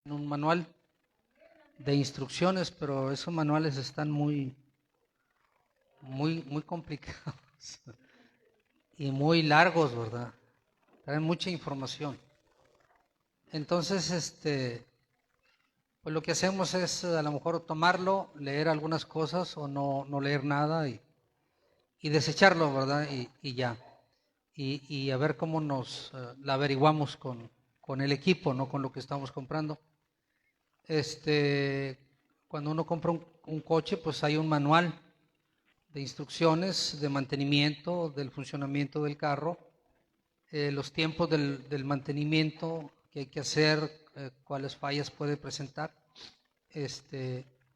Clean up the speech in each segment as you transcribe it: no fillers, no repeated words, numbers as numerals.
en un manual de instrucciones, pero esos manuales están muy complicados y muy largos, ¿verdad? Traen mucha información. Entonces, pues lo que hacemos es a lo mejor tomarlo, leer algunas cosas o no leer nada y desecharlo, ¿verdad? Y ya. Y a ver cómo nos la averiguamos con el equipo, no con lo que estamos comprando. Cuando uno compra un coche, pues hay un manual de instrucciones de mantenimiento, del funcionamiento del carro, los tiempos del mantenimiento que hay que hacer, cuáles fallas puede presentar,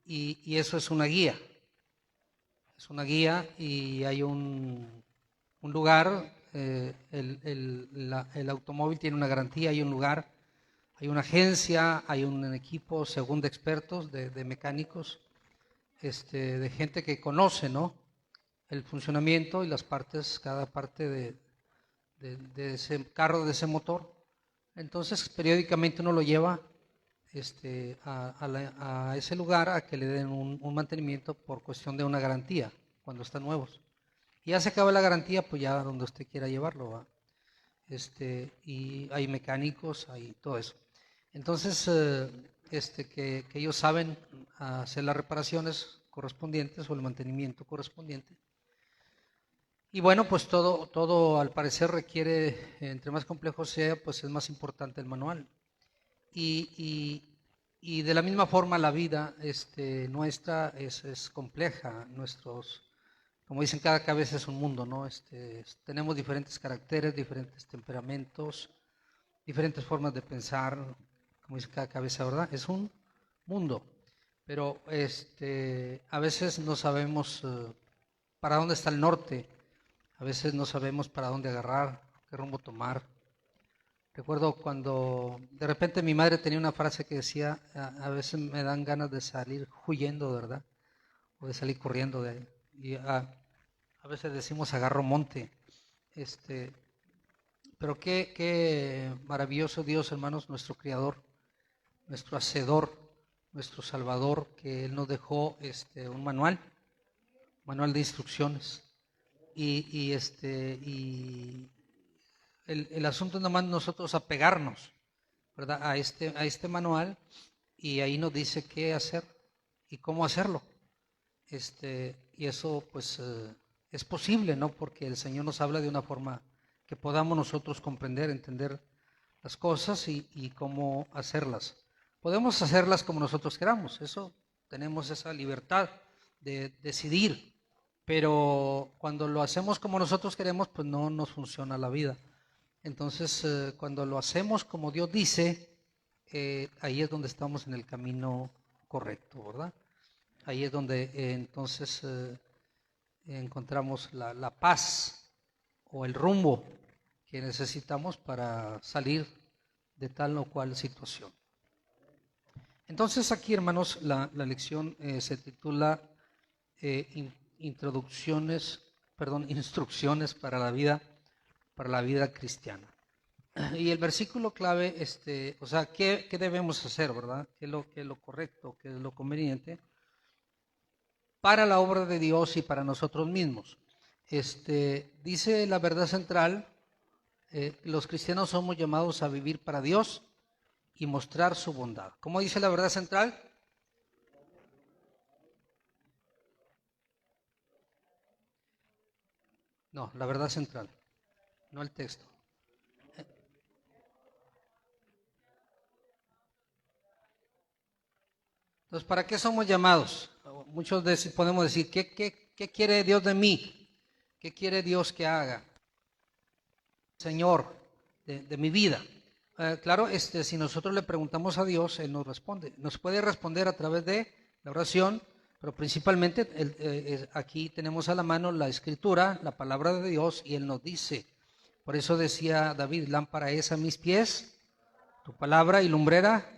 y eso es una guía. Es una guía y hay un lugar, el automóvil tiene una garantía, hay un lugar, hay una agencia, hay un equipo, según de expertos, de mecánicos, de gente que conoce, ¿no?, el funcionamiento y las partes, cada parte de ese carro, de ese motor. Entonces, periódicamente uno lo lleva a ese lugar a que le den un mantenimiento por cuestión de una garantía, cuando están nuevos. Y ya se acaba la garantía, pues ya donde usted quiera llevarlo, ¿va? Y hay mecánicos, hay todo eso. Entonces, que ellos saben hacer las reparaciones correspondientes o el mantenimiento correspondiente. Y bueno, pues todo al parecer requiere, entre más complejo sea, pues es más importante el manual. Y de la misma forma la vida nuestra es compleja. Como dicen, cada cabeza es un mundo, ¿no? Tenemos diferentes caracteres, diferentes temperamentos, diferentes formas de pensar. Como dice, cada cabeza, ¿verdad? Es un mundo. Pero a veces no sabemos para dónde está el norte. A veces no sabemos para dónde agarrar, qué rumbo tomar. Recuerdo cuando de repente mi madre tenía una frase que decía, a veces me dan ganas de salir huyendo, ¿verdad? O de salir corriendo de ahí. Y a veces decimos agarro monte. Pero qué maravilloso Dios, hermanos, nuestro Creador, nuestro Hacedor, nuestro Salvador, que Él nos dejó un manual de instrucciones. Y el asunto es nomás nosotros apegarnos, ¿verdad?, a este manual, y ahí nos dice qué hacer y cómo hacerlo. Y eso pues es posible, ¿no? Porque el Señor nos habla de una forma que podamos nosotros comprender, entender las cosas y cómo hacerlas. Podemos hacerlas como nosotros queramos, eso tenemos esa libertad de decidir, pero cuando lo hacemos como nosotros queremos, pues no nos funciona la vida. Entonces, cuando lo hacemos como Dios dice, ahí es donde estamos en el camino correcto, ¿verdad? Ahí es donde entonces encontramos la paz o el rumbo que necesitamos para salir de tal o cual situación. Entonces aquí, hermanos, la lección se titula Instrucciones para la vida cristiana. Y el versículo clave, o sea, ¿qué debemos hacer, verdad? ¿Qué es lo correcto, qué es lo conveniente para la obra de Dios y para nosotros mismos? Dice la verdad central, los cristianos somos llamados a vivir para Dios y mostrar su bondad. ¿Cómo dice la verdad central? No, la verdad central, no el texto. Entonces, ¿para qué somos llamados? Muchos podemos decir, ¿qué quiere Dios de mí? ¿Qué quiere Dios que haga? Señor, de mi vida. Claro, si nosotros le preguntamos a Dios, Él nos responde. Nos puede responder a través de la oración, pero principalmente aquí tenemos a la mano la Escritura, la palabra de Dios, y Él nos dice. Por eso decía David, lámpara es a mis pies, tu palabra, y lumbrera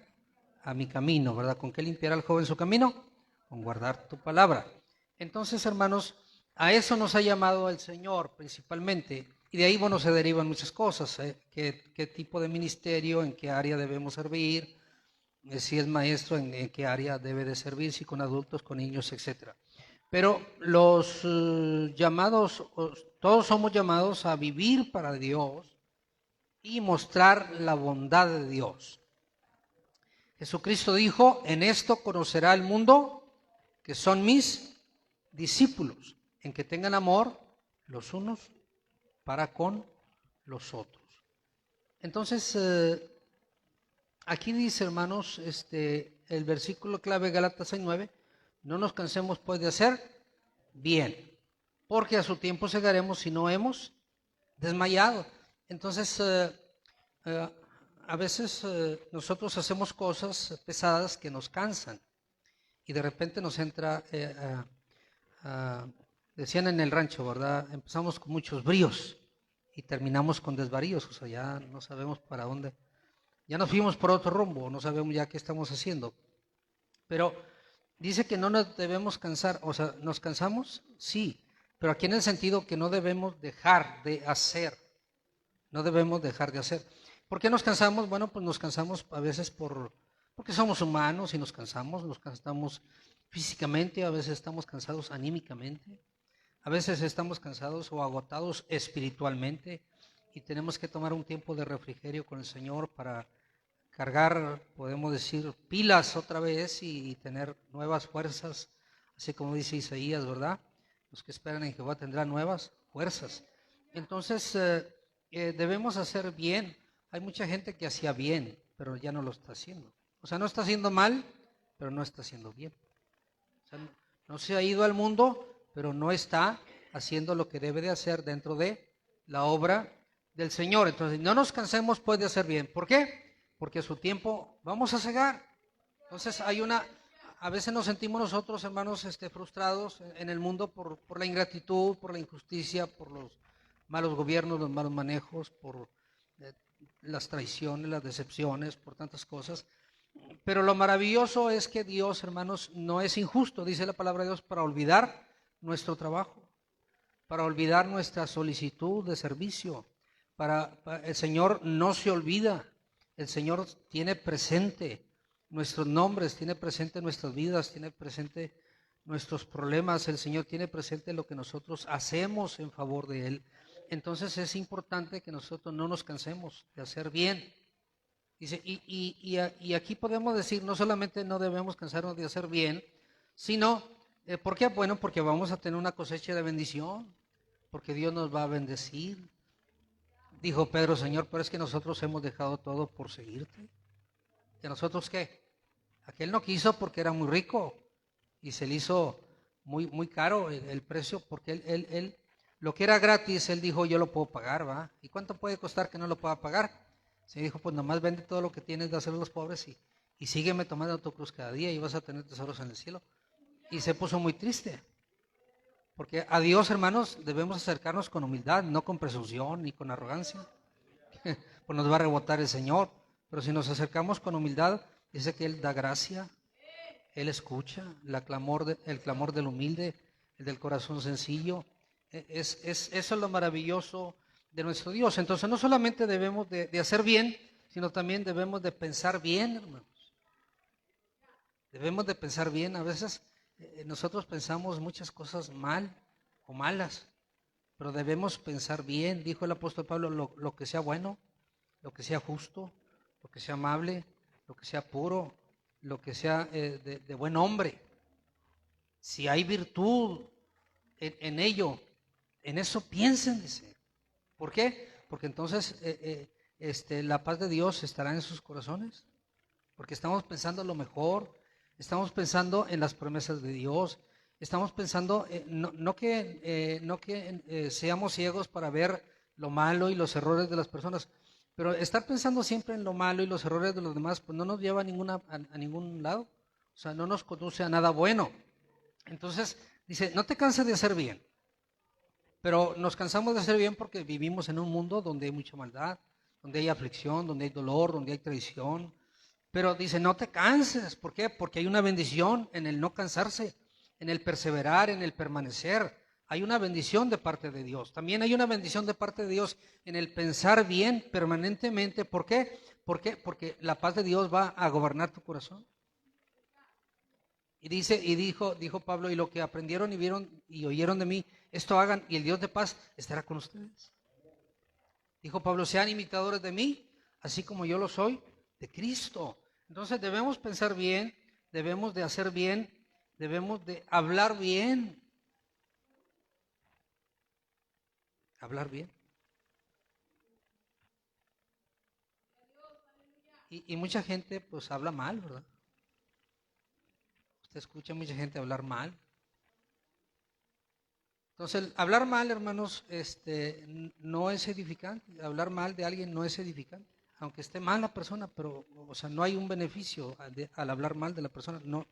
a mi camino, ¿verdad? ¿Con qué limpiará el joven su camino? Con guardar tu palabra. Entonces, hermanos, a eso nos ha llamado el Señor principalmente, y de ahí, bueno, se derivan muchas cosas, ¿Qué tipo de ministerio, en qué área debemos servir, si es maestro, en qué área debe de servir, si con adultos, con niños, etcétera. Pero los llamados, todos somos llamados a vivir para Dios y mostrar la bondad de Dios. Jesucristo dijo, en esto conocerá el mundo que son mis discípulos, en que tengan amor los unos para con los otros. Entonces, aquí dice, hermanos, el versículo clave Gálatas 6:9, no nos cansemos pues de hacer bien, porque a su tiempo segaremos si no hemos desmayado. Entonces, a veces nosotros hacemos cosas pesadas que nos cansan y de repente nos entra, decían en el rancho, ¿verdad? Empezamos con muchos bríos y terminamos con desvaríos, o sea, ya no sabemos para dónde, ya nos fuimos por otro rumbo, no sabemos ya qué estamos haciendo. Pero dice que no nos debemos cansar, o sea, ¿nos cansamos? Sí, pero aquí en el sentido que no debemos dejar de hacer, no debemos dejar de hacer. ¿Por qué nos cansamos? Bueno, pues nos cansamos a veces porque somos humanos y nos cansamos físicamente, a veces estamos cansados anímicamente, a veces estamos cansados o agotados espiritualmente y tenemos que tomar un tiempo de refrigerio con el Señor para cargar, podemos decir, pilas otra vez y tener nuevas fuerzas, así como dice Isaías, ¿verdad? Los que esperan en Jehová tendrán nuevas fuerzas. Entonces, debemos hacer bien. Hay mucha gente que hacía bien, pero ya no lo está haciendo. O sea, no está haciendo mal, pero no está haciendo bien. O sea, no se ha ido al mundo, pero no está haciendo lo que debe de hacer dentro de la obra del Señor. Entonces, no nos cansemos pues de hacer bien. ¿Por qué? Porque a su tiempo vamos a cegar. Entonces, a veces nos sentimos nosotros, hermanos, frustrados en el mundo por la ingratitud, por la injusticia, por los malos gobiernos, los malos manejos, por las traiciones, las decepciones, por tantas cosas. Pero lo maravilloso es que Dios, hermanos, no es injusto, dice la palabra de Dios, para olvidar nuestro trabajo, para olvidar nuestra solicitud de servicio. El Señor no se olvida, el Señor tiene presente nuestros nombres, tiene presente nuestras vidas, tiene presente nuestros problemas, el Señor tiene presente lo que nosotros hacemos en favor de Él. Entonces es importante que nosotros no nos cansemos de hacer bien. Dice, y aquí podemos decir, no solamente no debemos cansarnos de hacer bien, sino, ¿por qué? Bueno, porque vamos a tener una cosecha de bendición, porque Dios nos va a bendecir. Dijo Pedro, Señor, pero es que nosotros hemos dejado todo por seguirte. ¿Y nosotros qué? Aquel no quiso porque era muy rico y se le hizo muy, muy caro el precio, porque él lo que era gratis, él dijo, yo lo puedo pagar, ¿va? ¿Y cuánto puede costar que no lo pueda pagar? Se dijo, pues nomás vende todo lo que tienes de hacer a los pobres y sígueme tomando tu cruz cada día y vas a tener tesoros en el cielo. Y se puso muy triste. Porque a Dios, hermanos, debemos acercarnos con humildad, no con presunción ni con arrogancia. Pues nos va a rebotar el Señor. Pero si nos acercamos con humildad, dice que Él da gracia, Él escucha el clamor del humilde, el del corazón sencillo. Eso es lo maravilloso de nuestro Dios. Entonces no solamente debemos de hacer bien, sino también debemos de pensar bien, hermanos. Debemos de pensar bien. A veces nosotros pensamos muchas cosas mal o malas, pero debemos pensar bien. Dijo el apóstol Pablo, lo que sea bueno, lo que sea justo, lo que sea amable, lo que sea puro, lo que sea de buen hombre. Si hay virtud en ello, en eso piensen, dice. ¿Por qué? Porque entonces la paz de Dios estará en sus corazones. Porque estamos pensando lo mejor, estamos pensando en las promesas de Dios, estamos pensando, no que seamos ciegos para ver lo malo y los errores de las personas, pero estar pensando siempre en lo malo y los errores de los demás, pues no nos lleva a ningún lado, o sea, no nos conduce a nada bueno. Entonces, dice, no te canses de hacer bien, pero nos cansamos de hacer bien porque vivimos en un mundo donde hay mucha maldad, donde hay aflicción, donde hay dolor, donde hay traición. Pero dice, no te canses. ¿Por qué? Porque hay una bendición en el no cansarse, en el perseverar, en el permanecer. hay una bendición de parte de Dios. También hay una bendición de parte de Dios en el pensar bien permanentemente. ¿Por qué? Porque la paz de Dios va a gobernar tu corazón. Y dijo Pablo, y lo que aprendieron y vieron y oyeron de mí, esto hagan, y el Dios de paz estará con ustedes. Dijo Pablo, sean imitadores de mí, así como yo lo soy de Cristo. Entonces debemos pensar bien, debemos de hacer bien, debemos de hablar bien. Hablar bien. Y mucha gente pues habla mal, ¿verdad? Usted escucha a mucha gente hablar mal. Entonces, hablar mal, hermanos, no es edificante. Hablar mal de alguien no es edificante. Aunque esté mal la persona, pero, o sea, no hay un beneficio al hablar mal de la persona. No,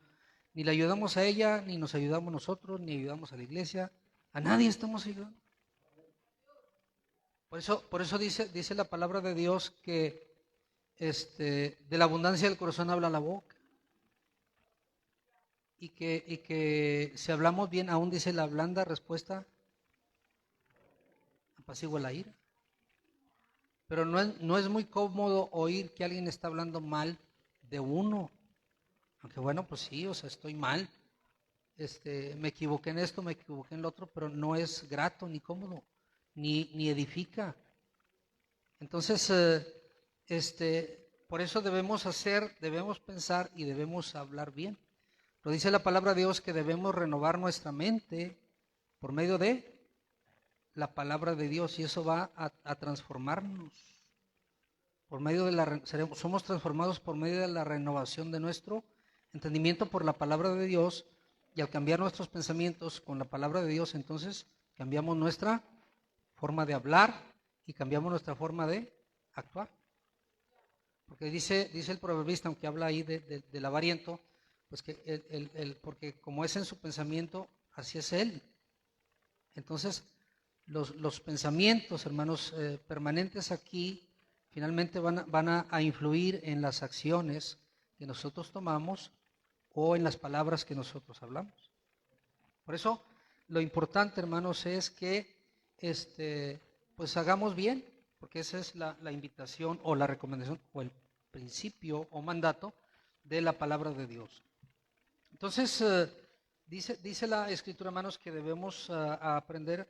ni le ayudamos a ella, ni nos ayudamos nosotros, ni ayudamos a la iglesia. A nadie estamos ayudando. Por eso dice la palabra de Dios que de la abundancia del corazón habla la boca. Y que si hablamos bien, aún dice la blanda respuesta apacigua la ira. Pero no es muy cómodo oír que alguien está hablando mal de uno. Aunque bueno, pues sí, o sea, estoy mal. Me equivoqué en esto, me equivoqué en lo otro, pero no es grato ni cómodo, ni edifica. Entonces, por eso debemos pensar y debemos hablar bien. Lo dice la palabra de Dios que debemos renovar nuestra mente por medio de la palabra de Dios, y eso va a transformarnos. Por medio de somos transformados por medio de la renovación de nuestro entendimiento por la palabra de Dios, y al cambiar nuestros pensamientos con la palabra de Dios, entonces cambiamos nuestra forma de hablar y cambiamos nuestra forma de actuar. Porque dice el proverbista, aunque habla ahí del avariento, pues que porque como es en su pensamiento, así es él. Entonces, los pensamientos, hermanos, permanentes aquí, finalmente van a influir en las acciones que nosotros tomamos o en las palabras que nosotros hablamos. Por eso, lo importante, hermanos, es que pues hagamos bien, porque esa es la invitación o la recomendación o el principio o mandato de la palabra de Dios. Entonces, dice la Escritura, hermanos, que debemos aprender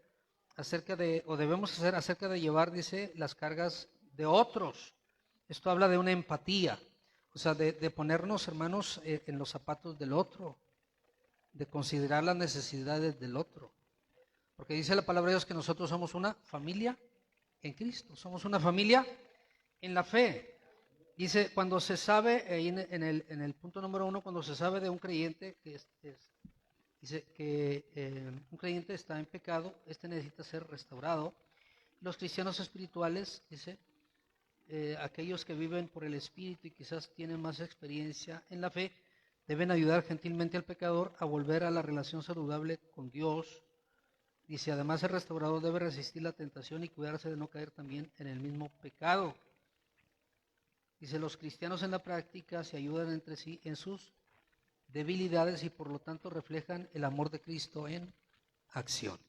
debemos hacer acerca de llevar, dice, las cargas de otros. Esto habla de una empatía, o sea, de ponernos, hermanos, en los zapatos del otro, de considerar las necesidades del otro. Porque dice la palabra de Dios que nosotros somos una familia en Cristo, somos una familia en la fe. Dice, cuando se sabe, en el punto número 1, cuando se sabe de un creyente que dice que un creyente está en pecado, necesita ser restaurado. Los cristianos espirituales, dice, aquellos que viven por el Espíritu y quizás tienen más experiencia en la fe, deben ayudar gentilmente al pecador a volver a la relación saludable con Dios. Dice, además el restaurador debe resistir la tentación y cuidarse de no caer también en el mismo pecado. Dice, los cristianos en la práctica se ayudan entre sí en sus debilidades y por lo tanto reflejan el amor de Cristo en acción.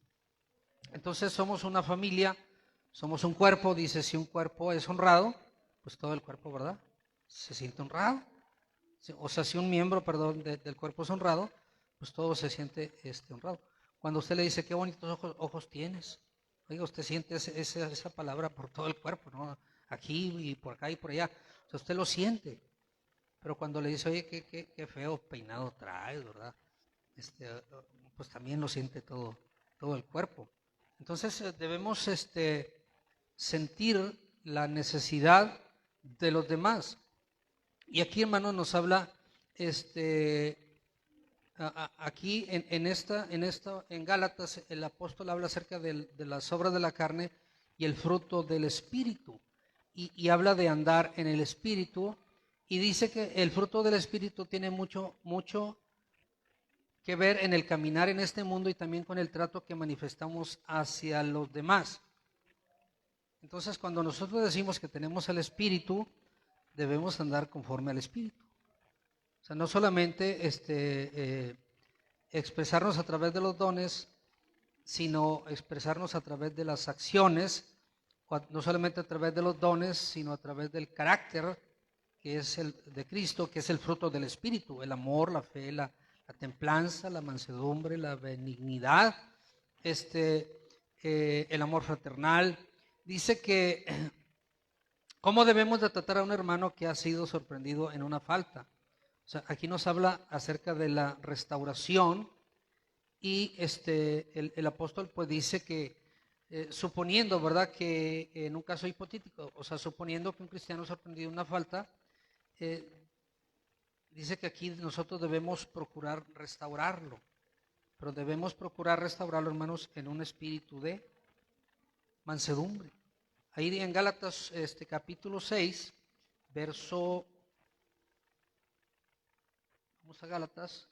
Entonces somos una familia, somos un cuerpo. Dice, si un cuerpo es honrado, pues todo el cuerpo, ¿verdad?, se siente honrado. O sea, si un miembro, del cuerpo es honrado, pues todo se siente honrado. Cuando usted le dice, qué bonitos ojos tienes, oiga, usted siente esa palabra por todo el cuerpo, ¿no? Aquí y por acá y por allá. O sea, usted lo siente. Pero cuando le dice, oye, qué feo peinado traes, ¿verdad? Pues también lo siente todo el cuerpo. Entonces debemos sentir la necesidad de los demás. Y aquí, hermano, nos habla aquí en Gálatas, el apóstol habla acerca de las obras de la carne y el fruto del Espíritu. Y habla de andar en el Espíritu. Y dice que el fruto del Espíritu tiene mucho que ver en el caminar en este mundo y también con el trato que manifestamos hacia los demás. Entonces, cuando nosotros decimos que tenemos el Espíritu, debemos andar conforme al Espíritu. O sea, no solamente expresarnos a través de los dones, sino expresarnos a través de las acciones, no solamente a través de los dones, sino a través del carácter que es el de Cristo, que es el fruto del Espíritu, el amor, la fe, la templanza, la mansedumbre, la benignidad, el amor fraternal. Dice que cómo debemos de tratar a un hermano que ha sido sorprendido en una falta. O sea, aquí nos habla acerca de la restauración y el apóstol pues dice que suponiendo, ¿verdad? Que en un caso hipotético, o sea, suponiendo que un cristiano sorprendido en una falta, dice que aquí nosotros debemos procurar restaurarlo, pero debemos procurar restaurarlo, hermanos, en un espíritu de mansedumbre. Ahí en Gálatas capítulo 6, verso, vamos a Gálatas.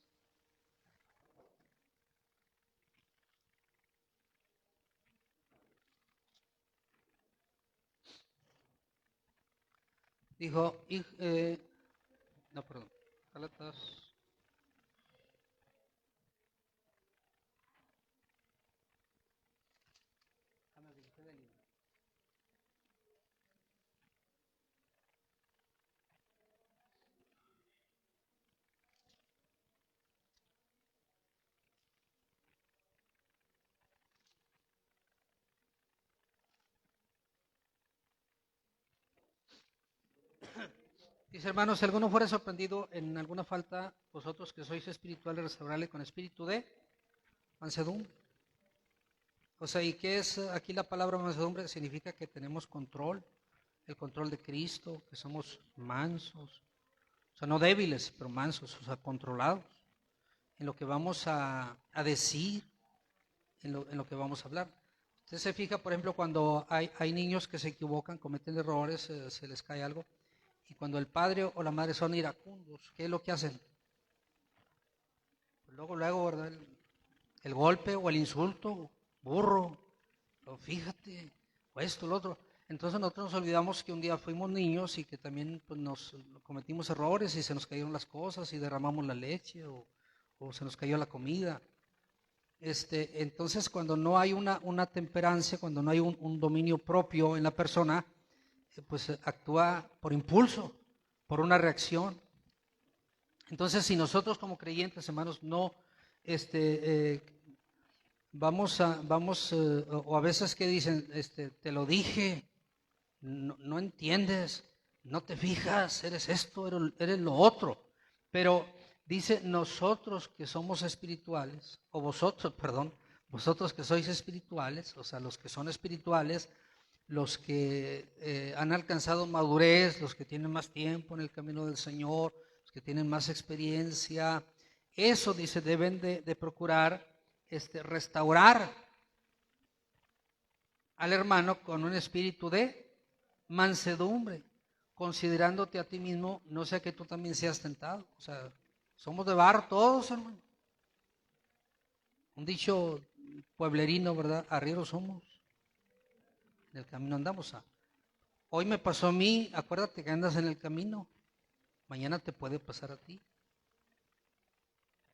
Dijo, no, perdón, Gálatas. Dice, hermanos, si alguno fuera sorprendido en alguna falta, vosotros que sois espirituales, restaurarle con espíritu de mansedumbre. O sea, ¿y qué es aquí la palabra mansedumbre? Significa que tenemos control, el control de Cristo, que somos mansos, o sea, no débiles, pero mansos, o sea, controlados en lo que vamos a decir, en lo que vamos a hablar. Usted se fija, por ejemplo, cuando hay niños que se equivocan, cometen errores, se les cae algo, y cuando el padre o la madre son iracundos, ¿qué es lo que hacen? Pues luego, ¿verdad? El golpe o el insulto, burro, o fíjate, o esto, lo otro. Entonces nosotros nos olvidamos que un día fuimos niños y que también pues, nos cometimos errores y se nos cayeron las cosas y derramamos la leche o se nos cayó la comida. Entonces cuando no hay una temperancia, cuando no hay un dominio propio en la persona, pues actúa por impulso, por una reacción. Entonces si nosotros como creyentes, hermanos, no vamos o a veces que dicen, te lo dije, no entiendes, no te fijas, eres esto, eres lo otro. Pero dice, nosotros que somos espirituales, o vosotros, perdón, vosotros que sois espirituales, o sea, los que son espirituales, los que han alcanzado madurez, los que tienen más tiempo en el camino del Señor, los que tienen más experiencia, eso dice, deben de procurar restaurar al hermano con un espíritu de mansedumbre, considerándote a ti mismo, no sea que tú también seas tentado. O sea, somos de barro todos, hermano. Un dicho pueblerino, ¿verdad? Arrieros somos, en el camino andamos. Hoy me pasó a mí, acuérdate que andas en el camino, mañana te puede pasar a ti.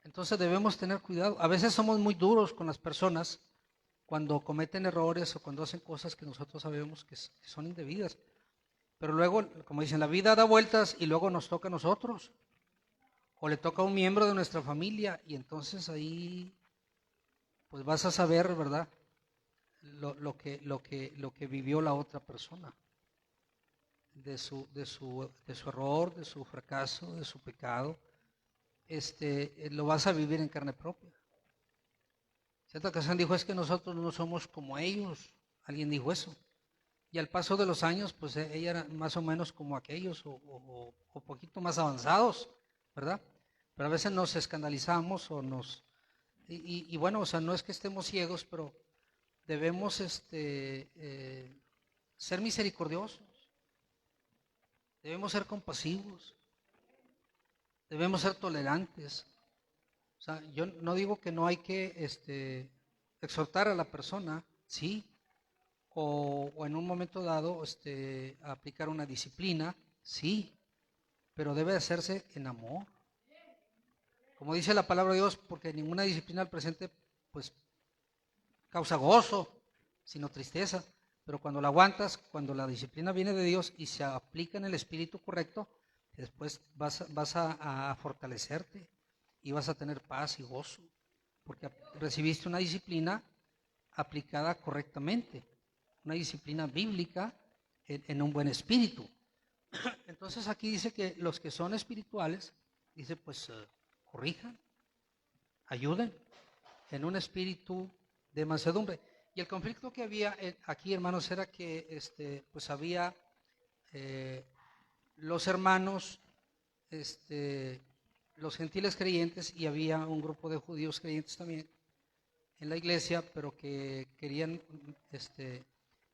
Entonces debemos tener cuidado. A veces somos muy duros con las personas cuando cometen errores o cuando hacen cosas que nosotros sabemos que son indebidas. Pero luego, como dicen, la vida da vueltas y luego nos toca a nosotros. O le toca a un miembro de nuestra familia y entonces ahí pues vas a saber, ¿verdad? Lo que vivió la otra persona. De su error, de su fracaso, de su pecado. Lo vas a vivir en carne propia. Cierta ocasión dijo, es que nosotros no somos como ellos. Alguien dijo eso. Y al paso de los años, pues ella era más o menos como aquellos o poquito más avanzados, ¿verdad? Pero a veces nos escandalizamos o nos... Y bueno, o sea, no es que estemos ciegos, pero debemos ser misericordiosos, debemos ser compasivos, debemos ser tolerantes. O sea, yo no digo que no hay que exhortar a la persona, sí, o en un momento dado aplicar una disciplina, sí, pero debe hacerse en amor. Como dice la palabra de Dios, porque ninguna disciplina al presente pues causa gozo, sino tristeza. Pero cuando la aguantas, cuando la disciplina viene de Dios y se aplica en el espíritu correcto, después vas a fortalecerte y vas a tener paz y gozo, porque recibiste una disciplina aplicada correctamente, una disciplina bíblica en un buen espíritu. Entonces aquí dice que los que son espirituales, dice pues corrijan, ayuden en un espíritu de mansedumbre. Y el conflicto que había aquí, hermanos, era que pues había los hermanos, los gentiles creyentes, y había un grupo de judíos creyentes también en la iglesia, pero que querían,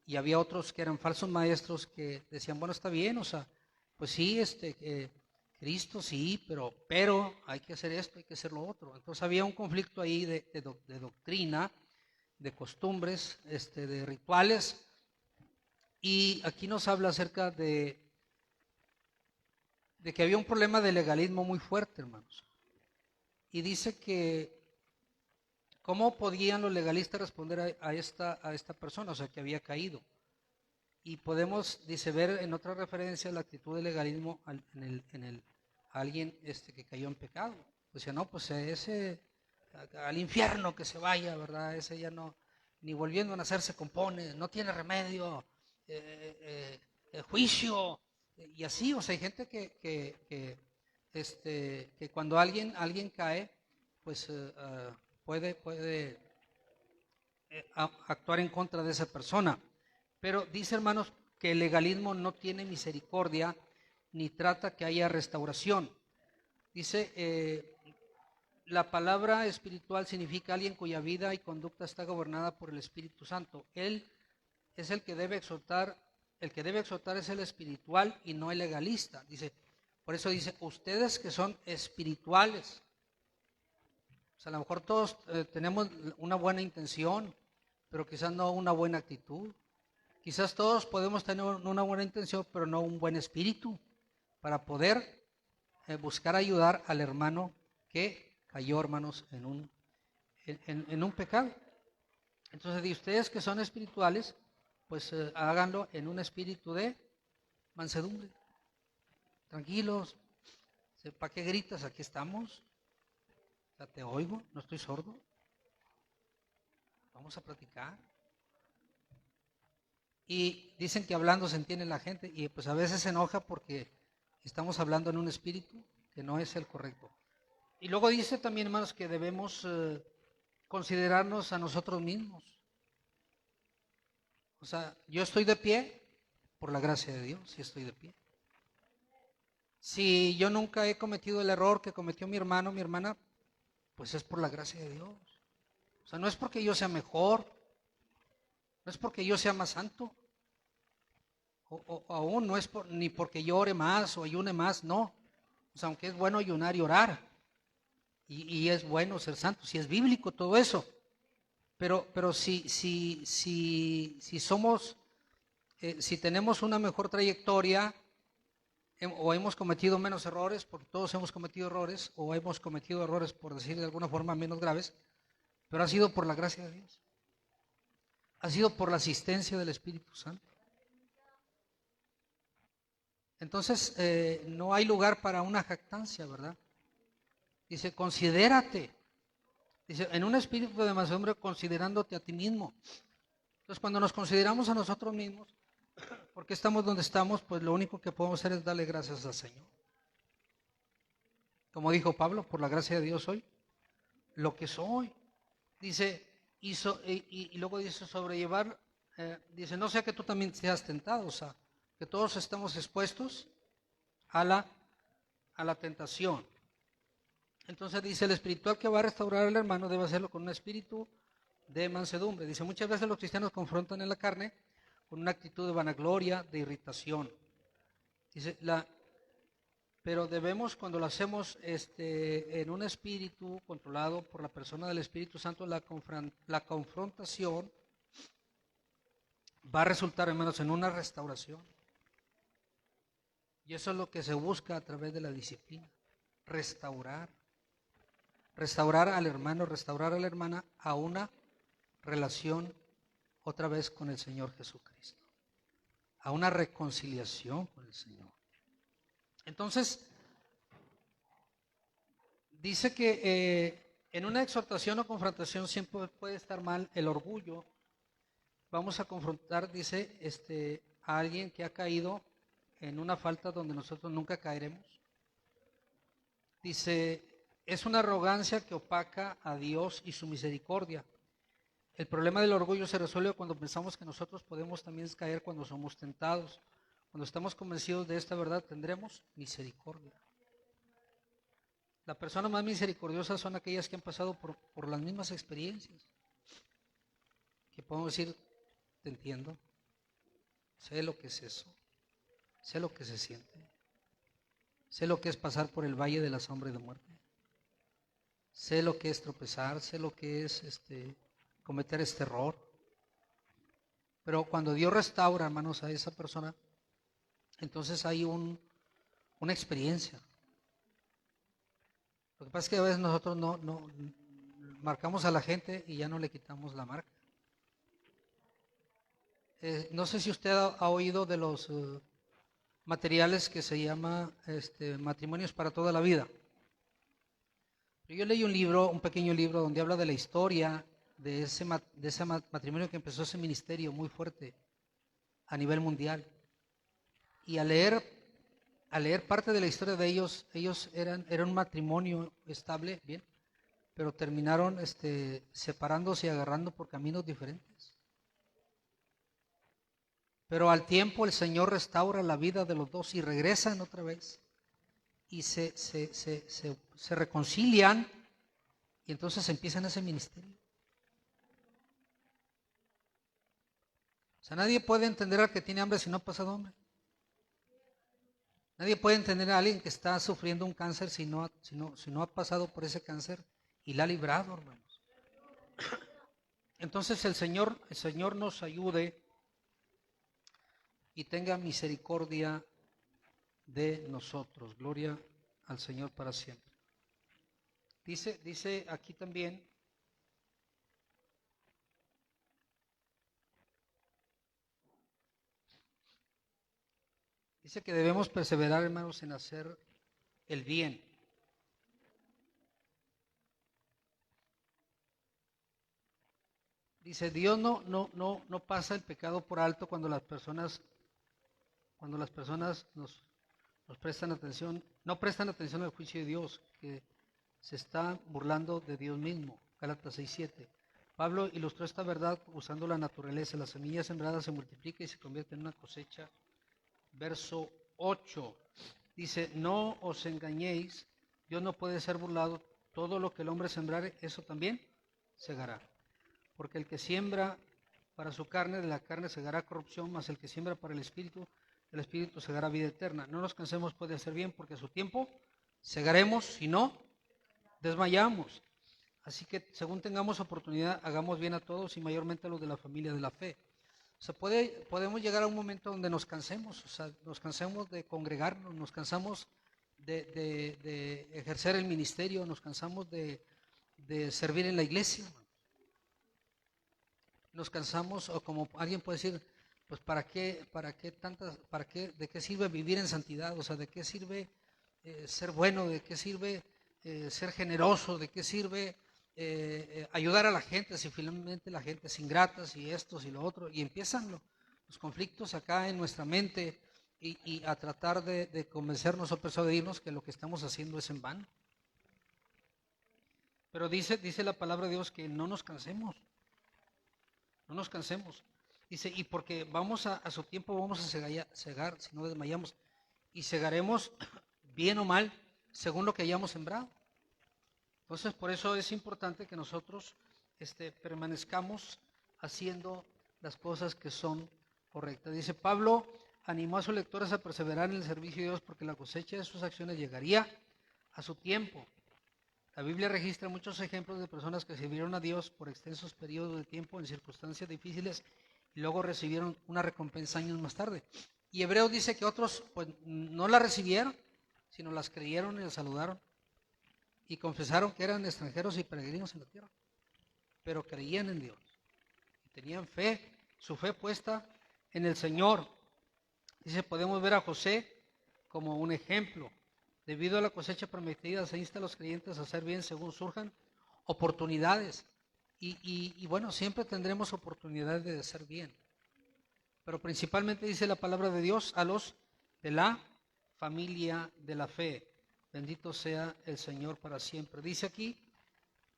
y había otros que eran falsos maestros que decían, bueno, está bien, o sea, pues sí, Cristo sí, pero hay que hacer esto, hay que hacer lo otro. Entonces había un conflicto ahí de doctrina, de costumbres, de rituales, y aquí nos habla acerca de que había un problema de legalismo muy fuerte, hermanos. Y dice que ¿cómo podían los legalistas responder a esta persona, o sea, que había caído? Y podemos, dice, ver en otra referencia la actitud del legalismo en alguien que cayó en pecado. Decía, no, pues ese al infierno que se vaya, ¿verdad? Ese ya no, ni volviendo a nacer se compone, no tiene remedio, juicio, y así, o sea, hay gente que cuando alguien cae, pues puede actuar en contra de esa persona. Pero dice, hermanos, que el legalismo no tiene misericordia ni trata que haya restauración. Dice, la palabra espiritual significa alguien cuya vida y conducta está gobernada por el Espíritu Santo. Él es el que debe exhortar es el espiritual y no el legalista. Dice, por eso dice, ustedes que son espirituales. O sea, a lo mejor todos tenemos una buena intención, pero quizás no una buena actitud. Quizás todos podemos tener una buena intención, pero no un buen espíritu para poder buscar ayudar al hermano que cayó, hermanos, en un pecado. Entonces, de ustedes que son espirituales, pues háganlo en un espíritu de mansedumbre. Tranquilos. ¿Para qué gritas? Aquí estamos. O sea, te oigo, no estoy sordo. Vamos a platicar. Y dicen que hablando se entiende la gente, y pues a veces se enoja porque estamos hablando en un espíritu que no es el correcto. Y luego dice también, hermanos, que debemos considerarnos a nosotros mismos. O sea, yo estoy de pie por la gracia de Dios, sí estoy de pie. Si yo nunca he cometido el error que cometió mi hermano, mi hermana, pues es por la gracia de Dios. O sea, no es porque yo sea mejor, no es porque yo sea más santo, o aún no es ni porque yo ore más o ayune más, no. O sea, aunque es bueno ayunar y orar, y es bueno ser santo, si es bíblico todo eso, pero si somos, si tenemos una mejor trayectoria, o hemos cometido menos errores, porque todos hemos cometido errores, o hemos cometido errores, por decir de alguna forma, menos graves, pero ha sido por la gracia de Dios, ha sido por la asistencia del Espíritu Santo. Entonces, no hay lugar para una jactancia, ¿verdad? Dice, considérate. Dice, en un espíritu de mansedumbre, considerándote a ti mismo. Entonces, cuando nos consideramos a nosotros mismos, porque estamos donde estamos, pues lo único que podemos hacer es darle gracias al Señor. Como dijo Pablo, por la gracia de Dios soy lo que soy. Dice, y luego dice sobrellevar, dice, no sea que tú también seas tentado, o sea, que todos estamos expuestos a la tentación. Entonces dice, el espiritual que va a restaurar al hermano debe hacerlo con un espíritu de mansedumbre. Dice, muchas veces los cristianos confrontan en la carne con una actitud de vanagloria, de irritación. Dice, pero debemos, cuando lo hacemos en un espíritu controlado por la persona del Espíritu Santo, la confrontación va a resultar, hermanos, en una restauración. Y eso es lo que se busca a través de la disciplina. Restaurar al hermano, restaurar a la hermana a una relación otra vez con el Señor Jesucristo, a una reconciliación con el Señor. Entonces, dice que en una exhortación o confrontación siempre puede estar mal el orgullo. Vamos a confrontar, dice, a alguien que ha caído en una falta donde nosotros nunca caeremos. Dice, es una arrogancia que opaca a Dios y su misericordia. El problema del orgullo se resuelve cuando pensamos que nosotros podemos también caer cuando somos tentados. Cuando estamos convencidos de esta verdad, tendremos misericordia. Las personas más misericordiosas son aquellas que han pasado por las mismas experiencias. Que podemos decir, te entiendo, sé lo que es eso, sé lo que se siente, sé lo que es pasar por el valle de la sombra y de muerte, sé lo que es tropezar, sé lo que es cometer este error. Pero cuando Dios restaura, hermanos, a esa persona, entonces hay una experiencia. Lo que pasa es que a veces nosotros no marcamos a la gente y ya no le quitamos la marca. No sé si usted ha oído de los materiales que se llama Matrimonios para toda la vida. Yo leí un libro, un pequeño libro, donde habla de la historia de ese matrimonio que empezó ese ministerio muy fuerte a nivel mundial. Y al leer parte de la historia de ellos eran un matrimonio estable, bien, pero terminaron separándose y agarrando por caminos diferentes. Pero al tiempo el Señor restaura la vida de los dos y regresan otra vez y se reconcilian y entonces empiezan ese ministerio. O sea, nadie puede entender al que tiene hambre si no ha pasado hambre. Nadie puede entender a alguien que está sufriendo un cáncer si no ha pasado por ese cáncer y la ha librado, hermanos. Entonces el Señor nos ayude y tenga misericordia de nosotros. Gloria al Señor para siempre. Dice aquí también, dice que debemos perseverar, hermanos, en hacer el bien. Dice, Dios no pasa el pecado por alto cuando las personas nos prestan atención, no prestan atención al juicio de Dios, que se está burlando de Dios mismo. Gálatas 6:7. Pablo ilustró esta verdad usando la naturaleza. La semilla sembrada se multiplica y se convierte en una cosecha. Verso 8. Dice, no os engañéis, Dios no puede ser burlado. Todo lo que el hombre sembrare, eso también segará. Porque el que siembra para su carne, de la carne segará corrupción, mas el que siembra para el espíritu segará vida eterna. No nos cansemos pues de hacer bien, porque a su tiempo segaremos, si no, desmayamos. Así que según tengamos oportunidad, hagamos bien a todos y mayormente a los de la familia de la fe. O sea, podemos llegar a un momento donde nos cansemos, o sea, nos cansemos de congregarnos, nos cansamos de ejercer el ministerio, nos cansamos de servir en la iglesia. Nos cansamos, o como alguien puede decir, pues ¿para qué de qué sirve vivir en santidad? O sea, ¿de qué sirve ser bueno? ¿De qué sirve ser generoso? ¿De qué sirve ayudar a la gente si finalmente la gente es ingrata, si esto, si lo otro? Y empiezan los conflictos acá en nuestra mente y a tratar de convencernos o persuadirnos que lo que estamos haciendo es en vano. Pero dice la palabra de Dios que no nos cansemos. No nos cansemos. Dice, y porque vamos a su tiempo vamos a cegar, si no desmayamos. Y cegaremos bien o mal, según lo que hayamos sembrado. Entonces, por eso es importante que nosotros permanezcamos haciendo las cosas que son correctas. Dice, Pablo animó a sus lectores a perseverar en el servicio de Dios porque la cosecha de sus acciones llegaría a su tiempo. La Biblia registra muchos ejemplos de personas que sirvieron a Dios por extensos periodos de tiempo en circunstancias difíciles y luego recibieron una recompensa años más tarde. Y Hebreos dice que otros pues no la recibieron, sino las creyeron y las saludaron y confesaron que eran extranjeros y peregrinos en la tierra, pero creían en Dios. tenían fe, su fe puesta en el Señor. Dice, podemos ver a José como un ejemplo. Debido a la cosecha prometida, se insta a los creyentes a hacer bien según surjan oportunidades. Y bueno, siempre tendremos oportunidades de hacer bien. Pero principalmente dice la palabra de Dios a los de la familia de la fe. Bendito sea el Señor para siempre. Dice aquí,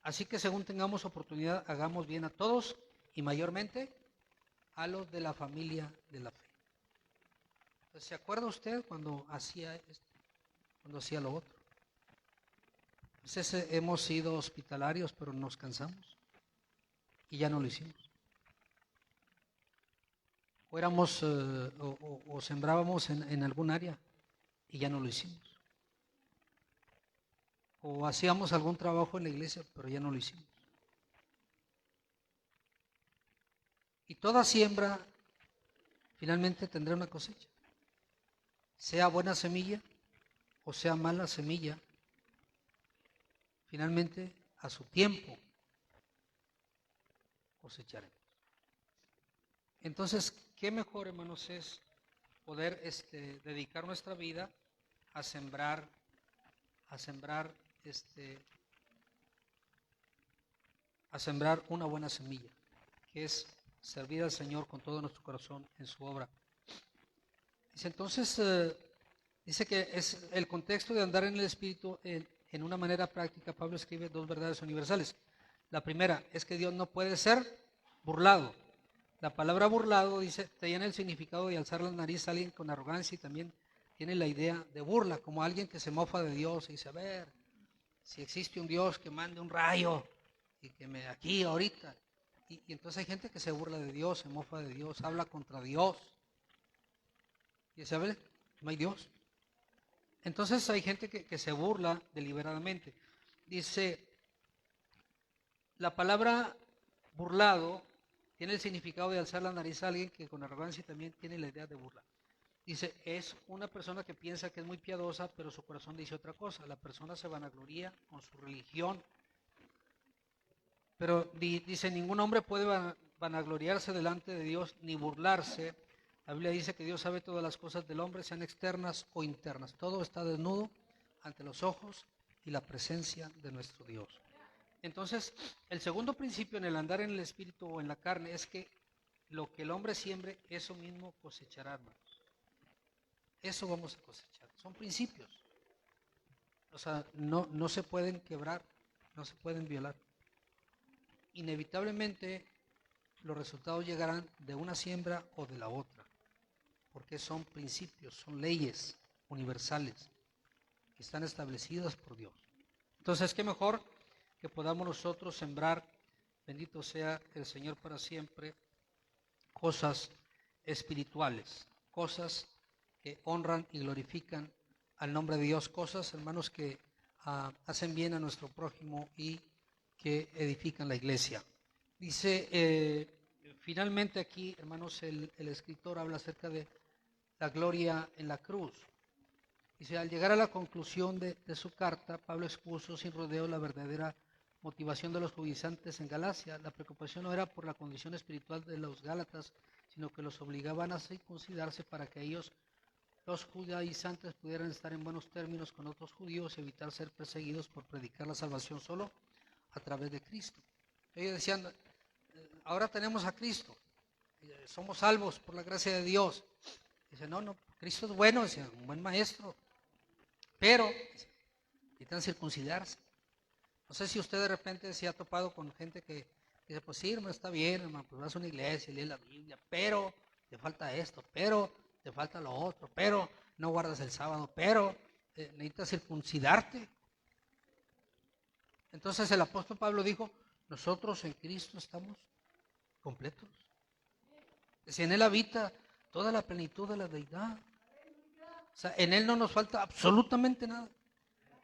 así que según tengamos oportunidad, hagamos bien a todos y mayormente a los de la familia de la fe. Entonces, ¿se acuerda usted cuando hacía esto? Cuando hacía lo otro. Entonces hemos sido hospitalarios, pero nos cansamos y ya no lo hicimos. O éramos o sembrábamos en algún área y ya no lo hicimos. O hacíamos algún trabajo en la iglesia, pero ya no lo hicimos. Y toda siembra finalmente tendrá una cosecha. Sea buena semilla o sea mala semilla, finalmente a su tiempo cosecharemos. Entonces, ¿qué mejor, hermanos, es poder dedicar nuestra vida a sembrar una buena semilla, que es servir al Señor con todo nuestro corazón en su obra? Dice entonces, dice que es el contexto de andar en el Espíritu en una manera práctica. Pablo escribe dos verdades universales. La primera es que Dios no puede ser burlado. La palabra burlado, dice, tiene el significado de alzar la nariz a alguien con arrogancia, y también tiene la idea de burla, como alguien que se mofa de Dios y dice, a ver, si existe un Dios que mande un rayo y que me aquí ahorita. Y entonces hay gente que se burla de Dios, se mofa de Dios, habla contra Dios. Y dice, a ver, no hay Dios. Entonces hay gente que se burla deliberadamente. Dice, la palabra burlado tiene el significado de alzar la nariz a alguien que con arrogancia también tiene la idea de burla. Dice, es una persona que piensa que es muy piadosa, pero su corazón dice otra cosa. La persona se vanagloria con su religión. Pero dice, ningún hombre puede vanagloriarse delante de Dios ni burlarse. La Biblia dice que Dios sabe todas las cosas del hombre, sean externas o internas. Todo está desnudo ante los ojos y la presencia de nuestro Dios. Entonces, el segundo principio en el andar en el Espíritu o en la carne es que lo que el hombre siembre, eso mismo cosechará, hermanos. Eso vamos a cosechar. Son principios. O sea, no se pueden quebrar, no se pueden violar. Inevitablemente, los resultados llegarán de una siembra o de la otra, porque son principios, son leyes universales que están establecidas por Dios. Entonces, ¿qué mejor que podamos nosotros sembrar, bendito sea el Señor para siempre, cosas espirituales, cosas que honran y glorifican al nombre de Dios, cosas, hermanos, que hacen bien a nuestro prójimo y que edifican la iglesia? Dice, finalmente aquí, hermanos, el escritor habla acerca de la gloria en la cruz. Dice, al llegar a la conclusión de su carta, Pablo expuso sin rodeo la verdadera motivación de los judaizantes en Galacia. La preocupación no era por la condición espiritual de los gálatas, sino que los obligaban a circuncidarse para que ellos, los judaizantes, pudieran estar en buenos términos con otros judíos y evitar ser perseguidos por predicar la salvación solo a través de Cristo. Ellos decían, ahora tenemos a Cristo, somos salvos por la gracia de Dios. Dice, no, Cristo es bueno, es un buen maestro, pero necesitan circuncidarse. No sé si usted de repente se ha topado con gente que dice, pues sí, hermano, está bien, hermano, pues vas a una iglesia, lees la Biblia, pero te falta esto, pero te falta lo otro, pero no guardas el sábado, pero necesitas circuncidarte. Entonces el apóstol Pablo dijo, nosotros en Cristo estamos completos. Si en Él habita toda la plenitud de la deidad. O sea, en Él no nos falta absolutamente nada.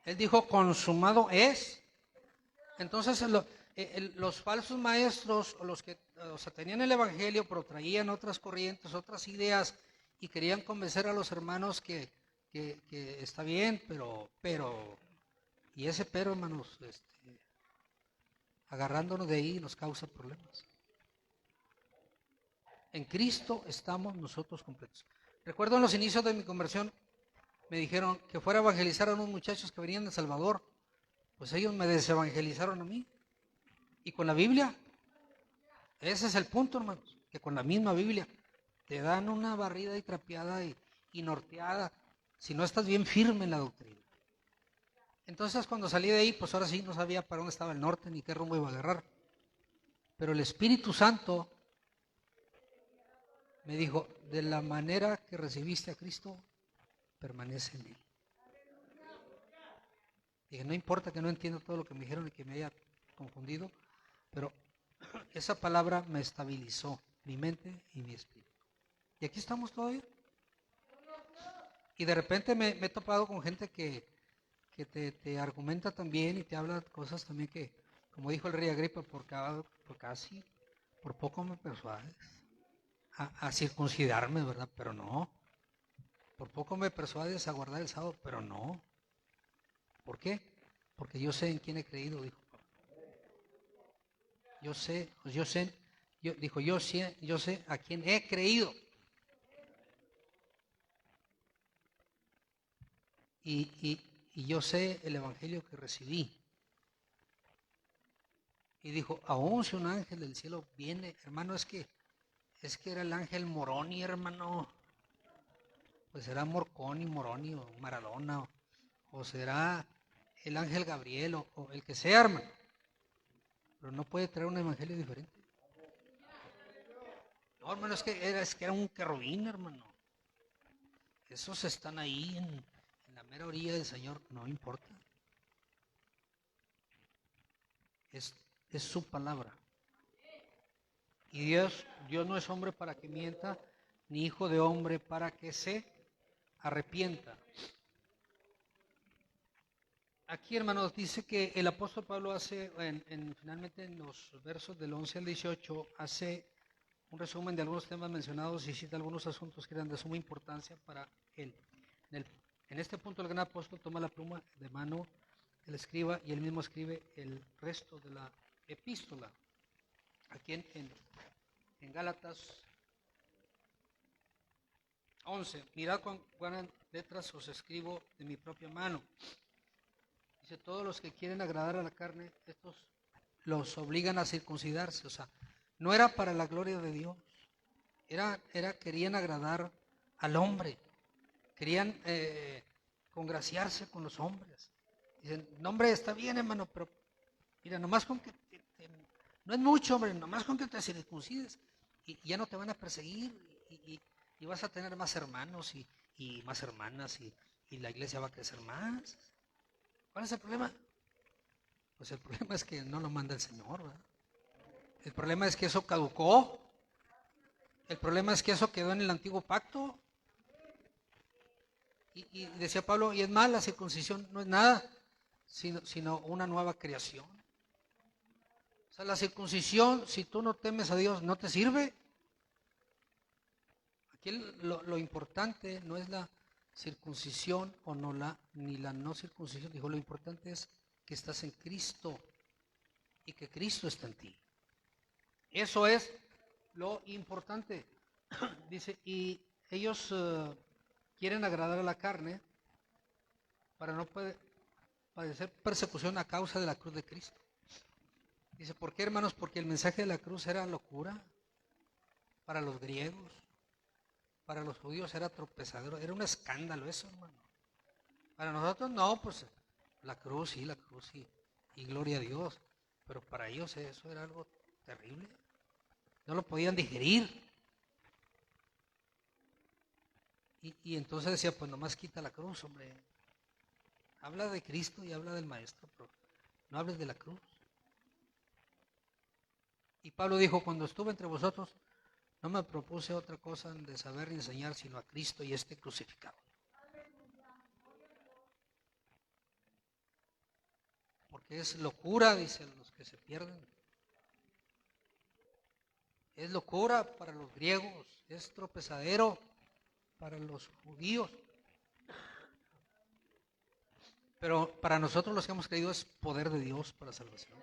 Él dijo, consumado es. Entonces los falsos maestros, los que tenían el evangelio, pero traían otras corrientes, otras ideas, y querían convencer a los hermanos que está bien, pero, y ese pero, hermanos, agarrándonos de ahí nos causa problemas. En Cristo estamos nosotros completos. Recuerdo en los inicios de mi conversión, me dijeron que fuera a evangelizar a unos muchachos que venían de El Salvador. Pues ellos me desevangelizaron a mí. Y con la Biblia, ese es el punto, hermanos, que con la misma Biblia te dan una barrida y trapeada y norteada si no estás bien firme en la doctrina. Entonces cuando salí de ahí, pues ahora sí no sabía para dónde estaba el norte ni qué rumbo iba a agarrar. Pero el Espíritu Santo me dijo, de la manera que recibiste a Cristo, permanece en Él. Dije, no importa que no entienda todo lo que me dijeron y que me haya confundido, pero esa palabra me estabilizó mi mente y mi espíritu. Y aquí estamos todavía. Y de repente me he topado con gente que te argumenta también y te habla cosas también que, como dijo el rey Agripa, por poco me persuades a circuncidarme, ¿verdad? Pero no. Por poco me persuades a guardar el sábado, pero no. ¿Por qué? Porque yo sé en quién he creído, dijo Pablo. Yo sé a quién he creído. Y yo sé el evangelio que recibí. Y dijo, aún si un ángel del cielo viene, hermano, es que era el ángel Moroni, hermano. Pues será Moroni o Maradona, o será el ángel Gabriel, o el que sea, hermano. Pero no puede traer un evangelio diferente. No, hermano, es que era un querubín, hermano. Esos están ahí en la mera orilla del Señor, no importa. Es su palabra. Y Dios no es hombre para que mienta, ni hijo de hombre para que se arrepienta. Aquí, hermanos, dice que el apóstol Pablo hace, finalmente en los versos del 11 al 18, hace un resumen de algunos temas mencionados y cita algunos asuntos que eran de suma importancia para él. En este punto el gran apóstol toma la pluma de mano del escriba y él mismo escribe el resto de la epístola. Aquí en Gálatas 11, mirad cuán letras os escribo de mi propia mano. Dice, todos los que quieren agradar a la carne, estos los obligan a circuncidarse. O sea, no era para la gloria de Dios. Querían agradar al hombre. Querían congraciarse con los hombres. Dicen, no, hombre, está bien, hermano, pero mira, nomás con que no es mucho, hombre, nomás con que te circuncides y ya no te van a perseguir y vas a tener más hermanos y más hermanas y la iglesia va a crecer más. ¿Cuál es el problema? Pues el problema es que no lo manda el Señor, ¿verdad? El problema es que eso caducó. El problema es que eso quedó en el antiguo pacto. Y decía Pablo, y es más, la circuncisión no es nada, sino una nueva creación. O sea, la circuncisión, si tú no temes a Dios, no te sirve. Aquí lo importante no es la circuncisión o ni la no circuncisión. Dijo, lo importante es que estás en Cristo y que Cristo está en ti. Eso es lo importante. Dice, y ellos quieren agradar a la carne para no padecer persecución a causa de la cruz de Cristo. Dice, ¿por qué, hermanos? Porque el mensaje de la cruz era locura para los griegos, para los judíos era tropezadero, era un escándalo eso, hermano. Para nosotros no, pues la cruz y gloria a Dios, pero para ellos eso era algo terrible, no lo podían digerir. Y entonces decía, pues nomás quita la cruz, hombre. Habla de Cristo y habla del Maestro, pero no hables de la cruz. Y Pablo dijo, cuando estuve entre vosotros, no me propuse otra cosa de saber ni enseñar, sino a Cristo y este crucificado. Porque es locura, dicen los que se pierden. Es locura para los griegos, es tropezadero para los judíos. Pero para nosotros los que hemos creído es poder de Dios para salvación.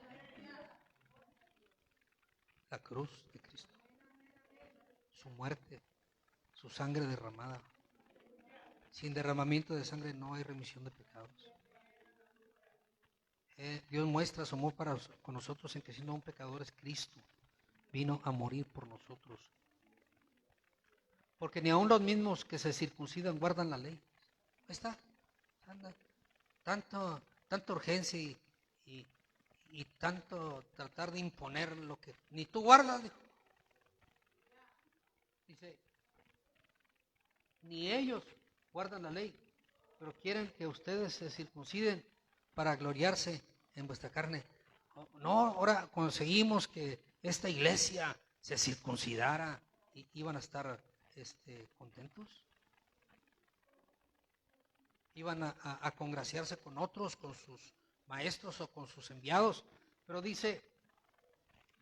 La cruz de Cristo. su muerte, su sangre derramada. Sin derramamiento de sangre no hay remisión de pecados. Dios muestra su amor con nosotros en que siendo aún pecadores, Cristo vino a morir por nosotros. Porque ni aun los mismos que se circuncidan guardan la ley. Ahí está. Tanta urgencia y tanto tratar de imponer lo que ni tú guardas, dijo. Dice, ni ellos guardan la ley, pero quieren que ustedes se circunciden para gloriarse en vuestra carne. No, ahora conseguimos que esta iglesia se circuncidara y iban a estar contentos. Iban a congraciarse con otros, con sus maestros o con sus enviados. Pero dice,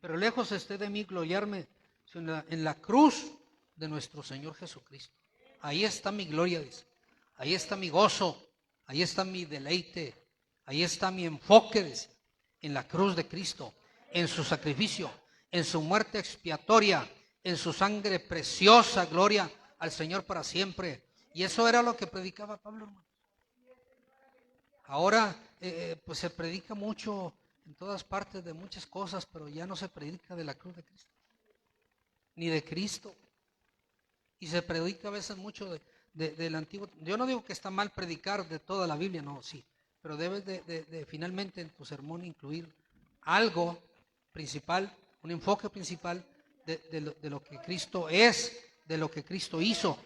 pero lejos esté de mí gloriarme en la cruz de nuestro Señor Jesucristo. Ahí está mi gloria, dice. Ahí está mi gozo, ahí está mi deleite, ahí está mi enfoque, dice, en la cruz de Cristo, en su sacrificio, en su muerte expiatoria, en su sangre preciosa, gloria al Señor para siempre. Y eso era lo que predicaba Pablo, hermano. Ahora pues se predica mucho en todas partes de muchas cosas, pero ya no se predica de la cruz de Cristo, ni de Cristo. Y se predica a veces mucho del Antiguo. Yo no digo que está mal predicar de toda la Biblia, no, sí, pero debes de finalmente en tu sermón incluir algo principal, un enfoque principal de lo que Cristo es, de lo que Cristo hizo.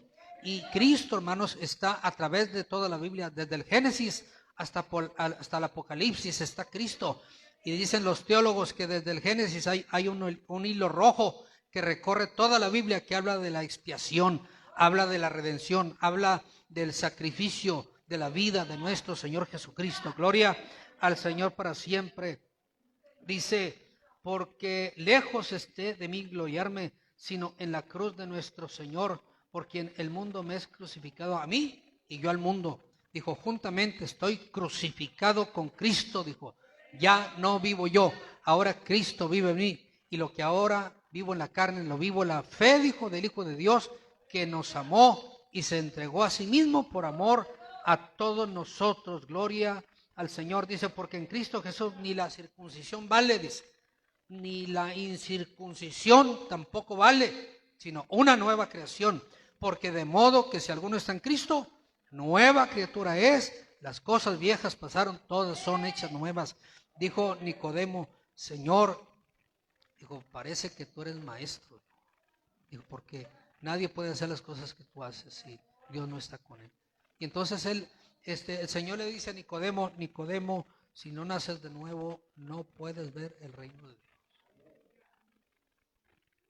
Y Cristo, hermanos, está a través de toda la Biblia, desde el Génesis hasta el Apocalipsis está Cristo. Y dicen los teólogos que desde el Génesis hay un hilo rojo que recorre toda la Biblia, que habla de la expiación, habla de la redención, habla del sacrificio de la vida de nuestro Señor Jesucristo. Gloria al Señor para siempre. Dice, porque lejos esté de mí gloriarme, sino en la cruz de nuestro Señor, por quien el mundo me es crucificado a mí y yo al mundo. Dijo, juntamente estoy crucificado con Cristo, dijo, ya no vivo yo, ahora Cristo vive en mí, y lo que ahora vivo en la carne, lo vivo en la fe, dijo, del Hijo de Dios, que nos amó y se entregó a sí mismo por amor a todos nosotros. Gloria al Señor, dice, porque en Cristo Jesús ni la circuncisión vale, dice, ni la incircuncisión tampoco vale, sino una nueva creación, porque de modo que si alguno está en Cristo, nueva criatura es, las cosas viejas pasaron, todas son hechas nuevas. Dijo Nicodemo, Señor, dijo, parece que tú eres maestro, dijo, porque nadie puede hacer las cosas que tú haces si Dios no está con él. Y entonces el Señor le dice a Nicodemo, Nicodemo, si no naces de nuevo, no puedes ver el reino de Dios.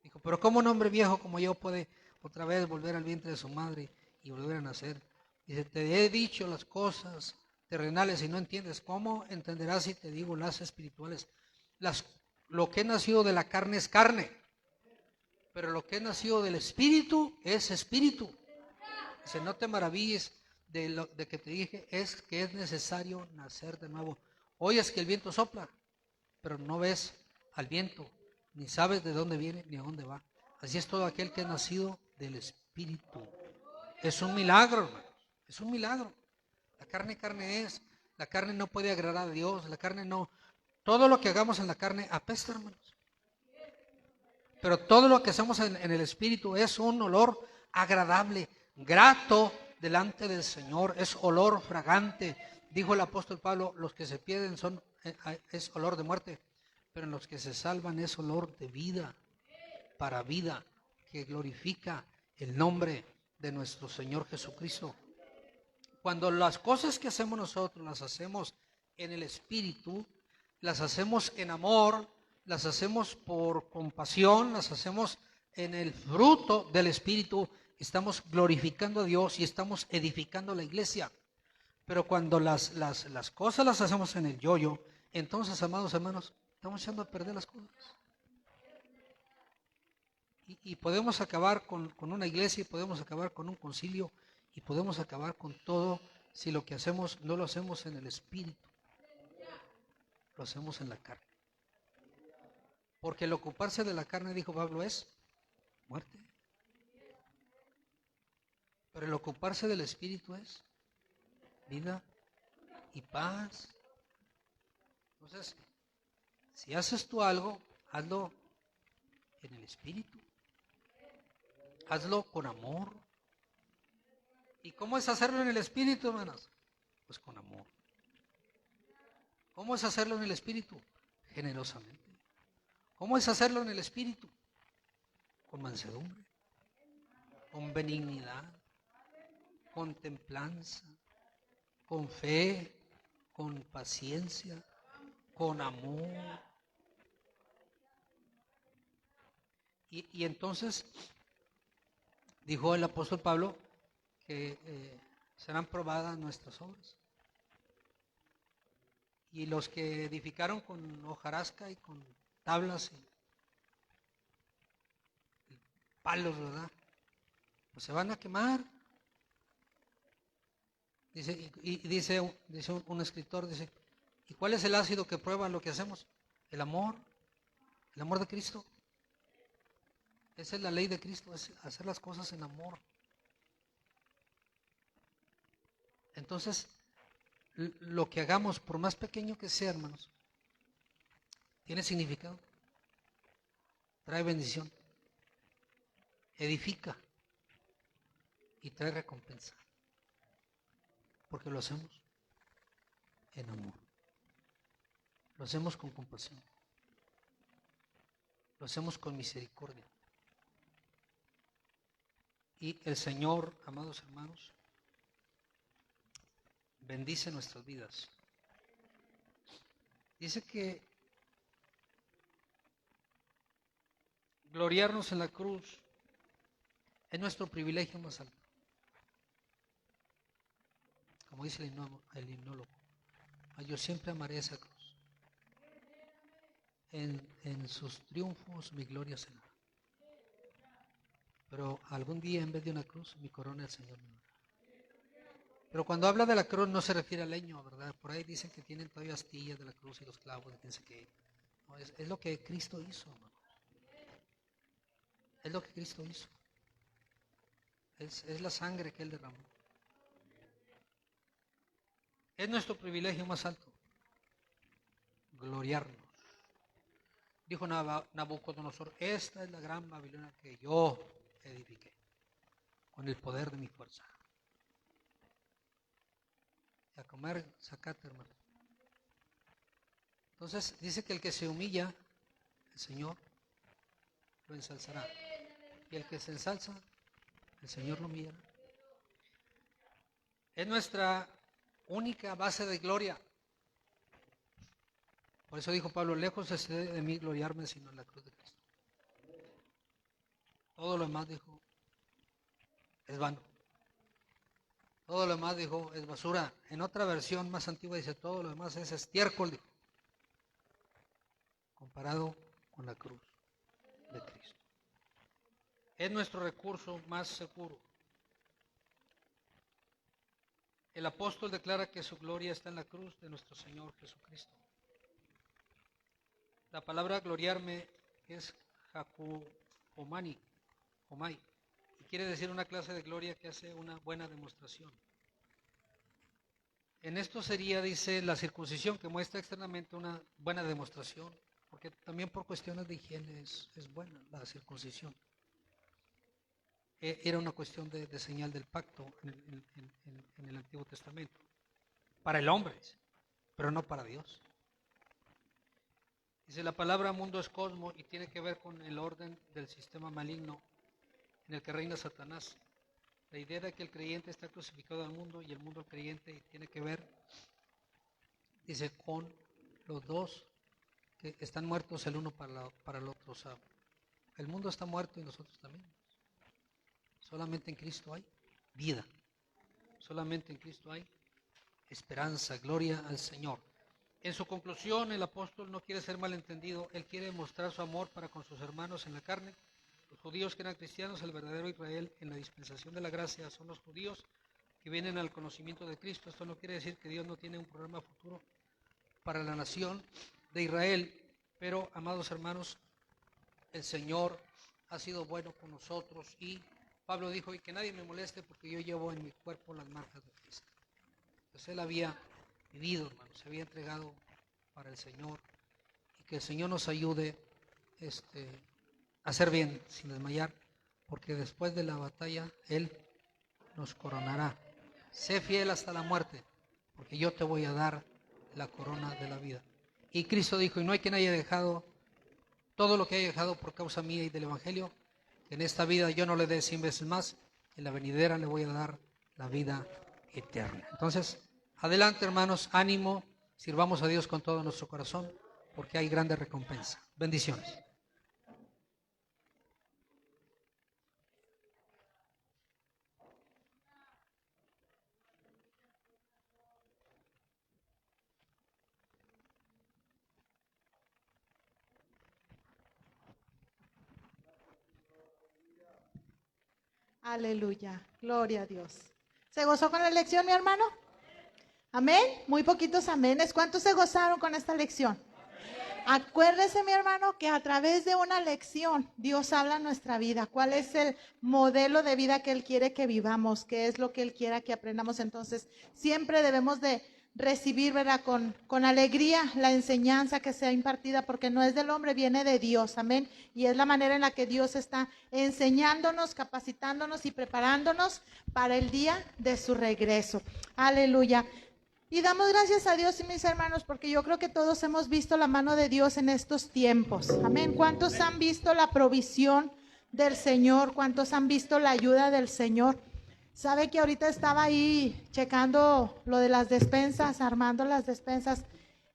Dijo, pero ¿cómo un hombre viejo como yo puede otra vez volver al vientre de su madre y volver a nacer? Dice, te he dicho las cosas terrenales y no entiendes. ¿Cómo entenderás si te digo las espirituales? Lo que es nacido de la carne es carne, pero lo que es nacido del espíritu es espíritu. Dice, no te maravilles de que te dije, es que es necesario nacer de nuevo. Oyes que el viento sopla, pero no ves al viento, ni sabes de dónde viene ni a dónde va. Así es todo aquel que es nacido del espíritu. Es un milagro, hermanos, es un milagro. La carne es, la carne no puede agradar a Dios, la carne no, todo lo que hagamos en la carne apesta, hermanos. Pero todo lo que hacemos en el espíritu es un olor agradable, grato delante del Señor, es olor fragante. Dijo el apóstol Pablo, los que se pierden es olor de muerte, pero en los que se salvan es olor de vida, para vida, que glorifica el nombre de nuestro Señor Jesucristo. Cuando las cosas que hacemos nosotros las hacemos en el espíritu, las hacemos en amor, las hacemos por compasión, las hacemos en el fruto del espíritu, estamos glorificando a Dios y estamos edificando la iglesia. Pero cuando las cosas las hacemos en el yo-yo, entonces, amados hermanos, estamos echando a perder las cosas. Y podemos acabar con una iglesia, y podemos acabar con un concilio, y podemos acabar con todo si lo que hacemos no lo hacemos en el espíritu, lo hacemos en la carne. Porque el ocuparse de la carne, dijo Pablo, es muerte. Pero el ocuparse del Espíritu es vida y paz. Entonces, si haces tú algo, hazlo en el Espíritu. Hazlo con amor. ¿Y cómo es hacerlo en el Espíritu, hermanas? Pues con amor. ¿Cómo es hacerlo en el Espíritu? Generosamente. ¿Cómo es hacerlo en el Espíritu? Con mansedumbre, con benignidad, con templanza, con fe, con paciencia, con amor. Y entonces dijo el apóstol Pablo que serán probadas nuestras obras. Y los que edificaron con hojarasca y con tablas y palos, ¿verdad? Pues se van a quemar. Dice, y dice un escritor, dice, ¿y cuál es el ácido que prueba lo que hacemos? El amor de Cristo. Esa es la ley de Cristo, es hacer las cosas en amor. Entonces, lo que hagamos, por más pequeño que sea, hermanos, tiene significado, trae bendición, edifica y trae recompensa, porque lo hacemos en amor, lo hacemos con compasión, lo hacemos con misericordia. Y el Señor, amados hermanos, bendice nuestras vidas. Dice que gloriarnos en la cruz es nuestro privilegio más alto. Como dice el himnólogo, yo siempre amaré esa cruz. En sus triunfos mi gloria será. Pero algún día, en vez de una cruz, mi corona el Señor me dará. Pero cuando habla de la cruz no se refiere al leño, ¿verdad? Por ahí dicen que tienen todavía astillas de la cruz y los clavos de quién sé qué. No, es lo que Cristo hizo, hermanos. Es lo que Cristo hizo. Es la sangre que Él derramó. Es nuestro privilegio más alto. Gloriarnos. Dijo Nabucodonosor, esta es la gran Babilonia que yo edifiqué con el poder de mi fuerza. Y a comer zacate, hermano. Entonces dice que el que se humilla, el Señor lo ensalzará. Y el que se ensalza, el Señor lo humillará. Es nuestra única base de gloria. Por eso dijo Pablo, lejos es de mí gloriarme sino en la cruz de Cristo. Todo lo demás, dijo, es vano. Todo lo demás, dijo, es basura. En otra versión más antigua dice, todo lo demás es estiércol, dijo, comparado con la cruz de Cristo. Es nuestro recurso más seguro. El apóstol declara que su gloria está en la cruz de nuestro Señor Jesucristo. La palabra gloriarme es Jacuomai, y quiere decir una clase de gloria que hace una buena demostración. En esto sería, dice, la circuncisión, que muestra externamente una buena demostración, porque también por cuestiones de higiene es buena la circuncisión. Era una cuestión de señal del pacto en el Antiguo Testamento, para el hombre, pero no para Dios. Dice, la palabra mundo es cosmos y tiene que ver con el orden del sistema maligno en el que reina Satanás. La idea de que el creyente está crucificado al mundo y el mundo al creyente tiene que ver, dice, con los dos que están muertos el uno para el otro. O sea, el mundo está muerto y nosotros también. Solamente en Cristo hay vida. Solamente en Cristo hay esperanza, gloria al Señor. En su conclusión, el apóstol no quiere ser malentendido, él quiere mostrar su amor para con sus hermanos en la carne. Los judíos que eran cristianos, el verdadero Israel en la dispensación de la gracia, son los judíos que vienen al conocimiento de Cristo. Esto no quiere decir que Dios no tiene un programa futuro para la nación de Israel, pero, amados hermanos, el Señor ha sido bueno con nosotros y Pablo dijo, y que nadie me moleste porque yo llevo en mi cuerpo las marcas de Cristo. Pues él había vivido, hermano, se había entregado para el Señor, y que el Señor nos ayude a hacer bien sin desmayar, porque después de la batalla Él nos coronará. Sé fiel hasta la muerte, porque yo te voy a dar la corona de la vida. Y Cristo dijo, y no hay quien haya dejado todo lo que haya dejado por causa mía y del Evangelio, que en esta vida yo no le dé 100 veces más, en la venidera le voy a dar la vida eterna. Entonces, adelante, hermanos, ánimo, sirvamos a Dios con todo nuestro corazón, porque hay grande recompensa. Bendiciones. Aleluya, gloria a Dios. ¿Se gozó con la lección, mi hermano? Amén. Muy poquitos amenes. ¿Cuántos se gozaron con esta lección? Acuérdese, mi hermano, que a través de una lección Dios habla en nuestra vida. ¿Cuál es el modelo de vida que Él quiere que vivamos? ¿Qué es lo que Él quiera que aprendamos? Entonces, siempre debemos de recibir, ¿verdad? Con alegría la enseñanza que sea impartida, porque no es del hombre, viene de Dios, amén. Y es la manera en la que Dios está enseñándonos, capacitándonos y preparándonos para el día de su regreso. Aleluya. Y damos gracias a Dios, y mis hermanos, porque yo creo que todos hemos visto la mano de Dios en estos tiempos, amén. ¿Cuántos han visto la provisión del Señor? ¿Cuántos han visto la ayuda del Señor? Sabe que ahorita estaba ahí checando lo de las despensas, armando las despensas,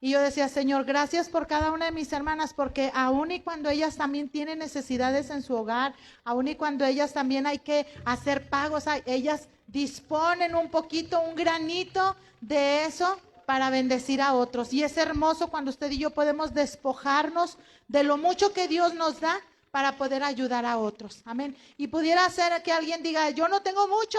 y yo decía, Señor, gracias por cada una de mis hermanas, porque aun y cuando ellas también tienen necesidades en su hogar, aun y cuando ellas también hay que hacer pagos, ellas disponen un poquito, un granito de eso para bendecir a otros. Y es hermoso cuando usted y yo podemos despojarnos de lo mucho que Dios nos da para poder ayudar a otros. Amén. Y pudiera ser que alguien diga, yo no tengo mucho,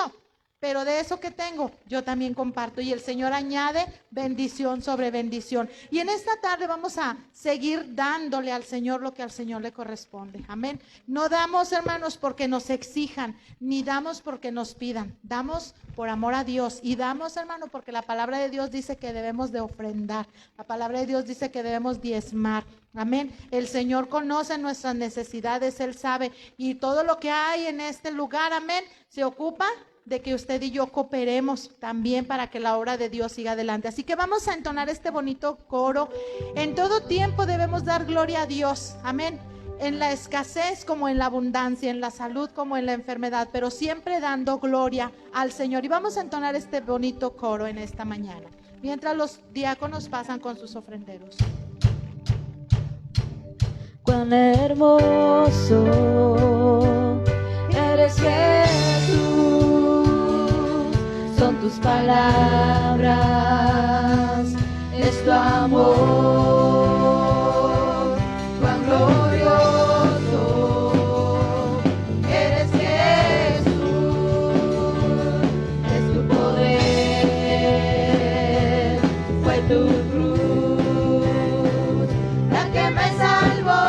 pero de eso que tengo, yo también comparto. Y el Señor añade bendición sobre bendición. Y en esta tarde vamos a seguir dándole al Señor lo que al Señor le corresponde. Amén. No damos, hermanos, porque nos exijan, ni damos porque nos pidan. Damos por amor a Dios. Y damos, hermano, porque la palabra de Dios dice que debemos de ofrendar. La palabra de Dios dice que debemos diezmar. Amén. El Señor conoce nuestras necesidades, Él sabe. Y todo lo que hay en este lugar, amén, se ocupa de que usted y yo cooperemos también para que la obra de Dios siga adelante. Así que vamos a entonar este bonito coro. En todo tiempo debemos dar gloria a Dios. Amén. En la escasez como en la abundancia, en la salud como en la enfermedad, pero siempre dando gloria al Señor. Y vamos a entonar este bonito coro en esta mañana, mientras los diáconos pasan con sus ofrenderos. Cuán hermoso eres, Jesús, son tus palabras, es tu amor, cuán glorioso eres, Jesús, es tu poder, fue tu cruz la que me salvó.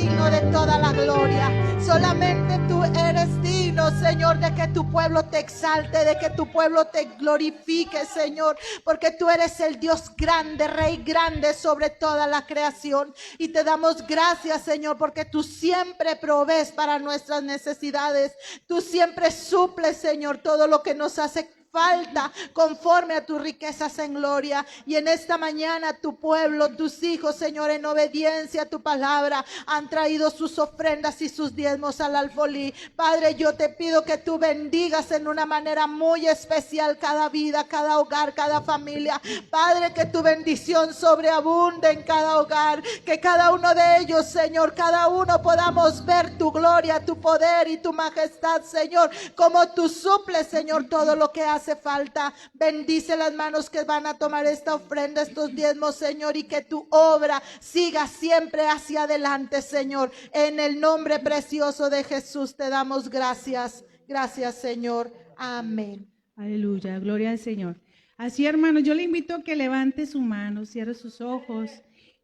digno de toda la gloria. Solamente tú eres digno, Señor, de que tu pueblo te exalte, de que tu pueblo te glorifique, Señor, porque tú eres el Dios grande, Rey grande sobre toda la creación. Y te damos gracias, Señor, porque tú siempre provees para nuestras necesidades. Tú siempre suples, Señor, todo lo que nos hace falta conforme a tus riquezas en gloria. Y en esta mañana tu pueblo, tus hijos, Señor, en obediencia a tu palabra, han traído sus ofrendas y sus diezmos al alfolí. Padre, yo te pido que tú bendigas en una manera muy especial cada vida, cada hogar, cada familia. Padre, que tu bendición sobreabunde en cada hogar, que cada uno de ellos, Señor, cada uno podamos ver tu gloria, tu poder y tu majestad, Señor, como tú suples, Señor, todo lo que hace falta. Bendice las manos que van a tomar esta ofrenda, estos diezmos, Señor, y que tu obra siga siempre hacia adelante, Señor. En el nombre precioso de Jesús te damos gracias. Gracias, Señor. Amén. Aleluya, gloria al Señor. Así, hermanos, yo le invito a que levante su mano, cierre sus ojos.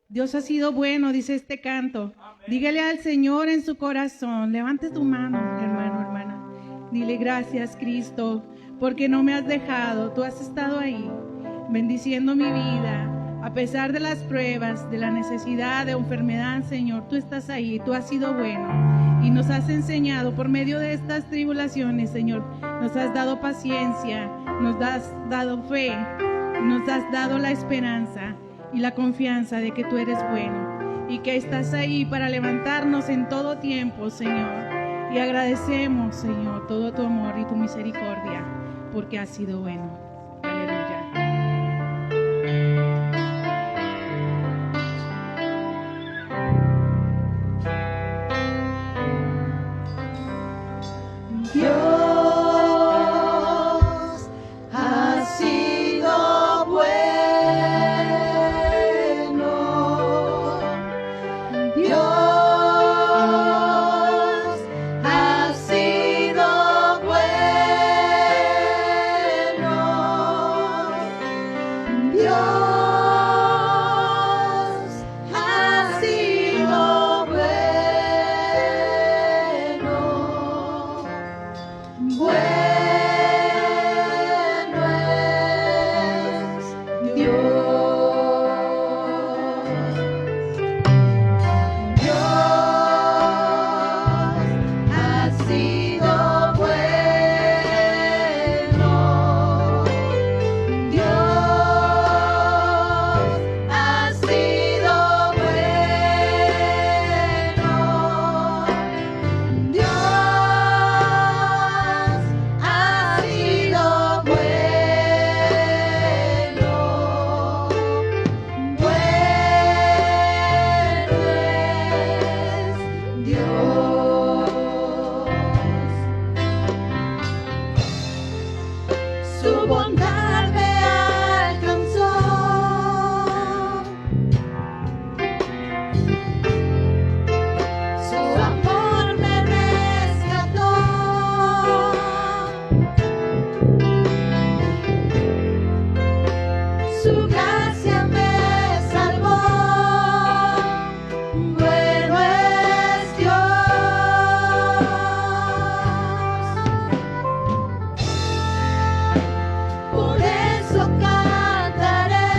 Dios ha sido bueno, dice este canto. Dígale al Señor en su corazón, levante tu mano, hermano, hermana. Dile gracias, Cristo, porque no me has dejado, tú has estado ahí, bendiciendo mi vida, a pesar de las pruebas, de la necesidad, de enfermedad, Señor, tú estás ahí, tú has sido bueno, y nos has enseñado por medio de estas tribulaciones, Señor, nos has dado paciencia, nos has dado fe, nos has dado la esperanza y la confianza de que tú eres bueno, y que estás ahí para levantarnos en todo tiempo, Señor, y agradecemos, Señor, todo tu amor y tu misericordia, porque has sido bueno. Aleluya. Dios ha sido bueno. Dios ha sido bueno. Dios ha sido bueno. Bueno es Dios. Dios ha sido bueno. Dios ha sido bueno. Dios ha sido bueno. Su bondad me alcanzó. Su amor me rescató. Su gracia me salvó. Bueno es Dios. Por eso cantaré.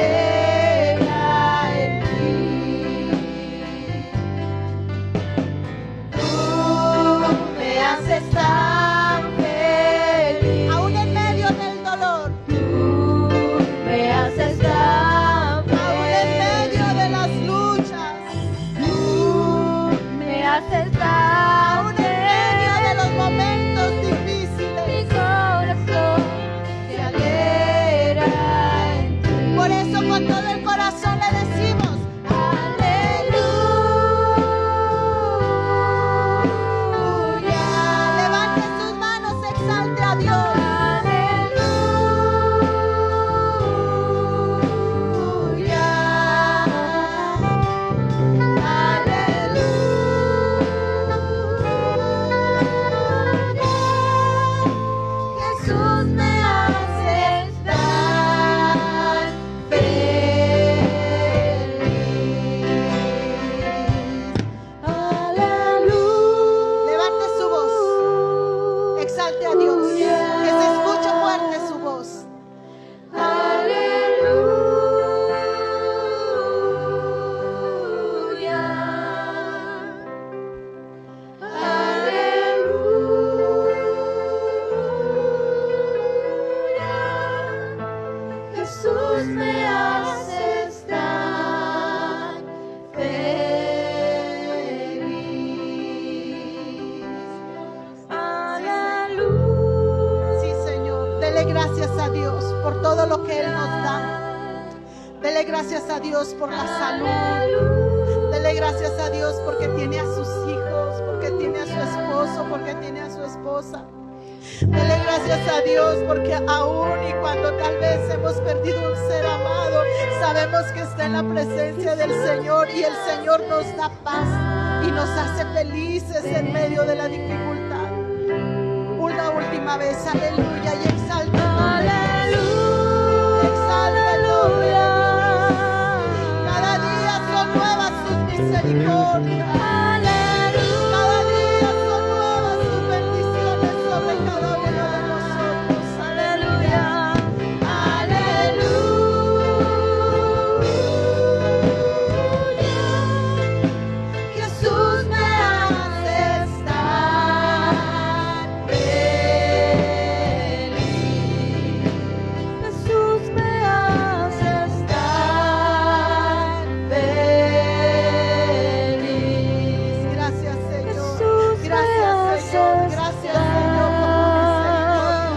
alegra en ti. Tú me haces tan feliz. Aún en medio del dolor, Tú me haces tan feliz. aún en medio de las luchas, Tú me haces tan aún en medio de los momentos Mi difíciles. corazón se alegra en ti. Por eso con todo el corazón le decimos, Aleluya. levante sus manos, exalte a Dios. Jesús me hace estar feliz. Aleluya. Levante su voz, exalte a Dios, que se escuche fuerte su voz. Jesús me hace estar feliz. Aleluya. Sí, Señor, dele gracias a Dios por todo lo que Él nos da. Dele gracias a Dios por la salud. Dele gracias a Dios porque tiene a sus hijos, porque tiene a su esposo, porque tiene a su esposa. Dele gracias a Dios porque aún y cuando tal vez hemos perdido un ser amado, sabemos que está en la presencia del Señor y el Señor nos da paz y nos hace felices en medio de la dificultad. Una última vez, aleluya, y exalta el nombre de Dios. Exalta el nombre de Dios. Cada día son nuevas sus misericordias. Cada día son nuevas sus bendiciones sobre cada uno de nosotros. Aleluya. Jesús me hace estar feliz. Jesús me hace estar feliz. Gracias, Señor. Jesús me Gracias, Señor. hace Gracias, Señor, por tu misericordia.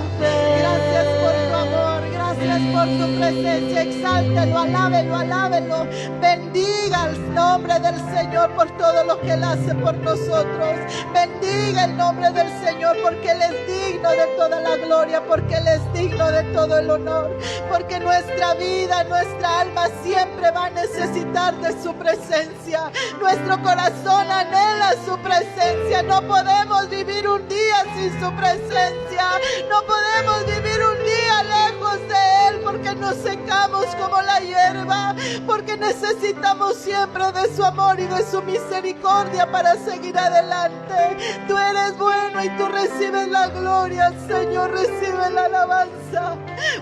Gracias por tu amor. Gracias por tu presencia. Exáltelo, alábelo, alábelo. Bendiga el nombre del Señor por todo lo que Él hace por nosotros. Bendiga el nombre del Señor porque Él es digno de toda la gloria, porque Él es digno de todo el honor, porque nuestra vida, nuestra alma siempre va a necesitar de su presencia. Nuestro corazón anhela su presencia. No podemos vivir un día sin su presencia. No podemos vivir un día lejos de Él porque nos secamos como la hierba, porque necesitamos siempre de su amor y de su misericordia para seguir adelante. Tú eres bueno y tú recibes la gloria, Señor, recibe la alabanza,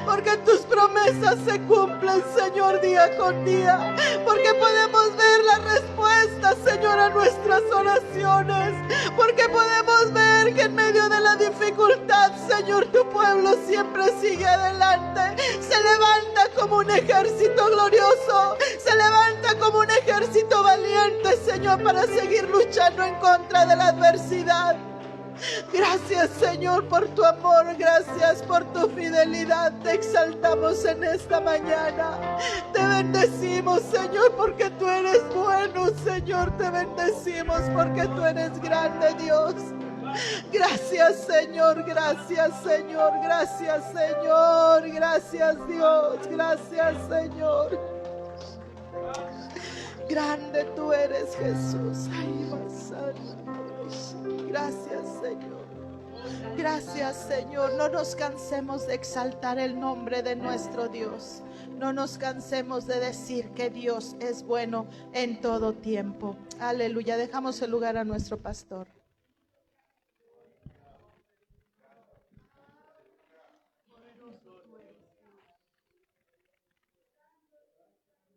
porque tus promesas se cumplen, Señor, día con día, porque podemos ver la respuesta, Señor, a nuestras oraciones, porque podemos ver que en medio de la dificultad, Señor, tu pueblo siempre sigue adelante, se levanta como un ejército glorioso, se levanta como un ejército valiente, Señor, para seguir luchando en contra de la adversidad. Gracias, Señor, por tu amor, gracias por tu fidelidad. Te exaltamos en esta mañana. Te bendecimos, Señor, porque tú eres bueno, Señor. Te bendecimos porque tú eres grande, Dios. Gracias, Señor, gracias, Señor, gracias, Señor, gracias, Dios, gracias, Señor. Grande tú eres, Jesús. Ay, gracias, Señor. Gracias, Señor. No nos cansemos de exaltar el nombre de nuestro Dios. No nos cansemos de decir que Dios es bueno en todo tiempo. Aleluya. Dejamos el lugar a nuestro pastor.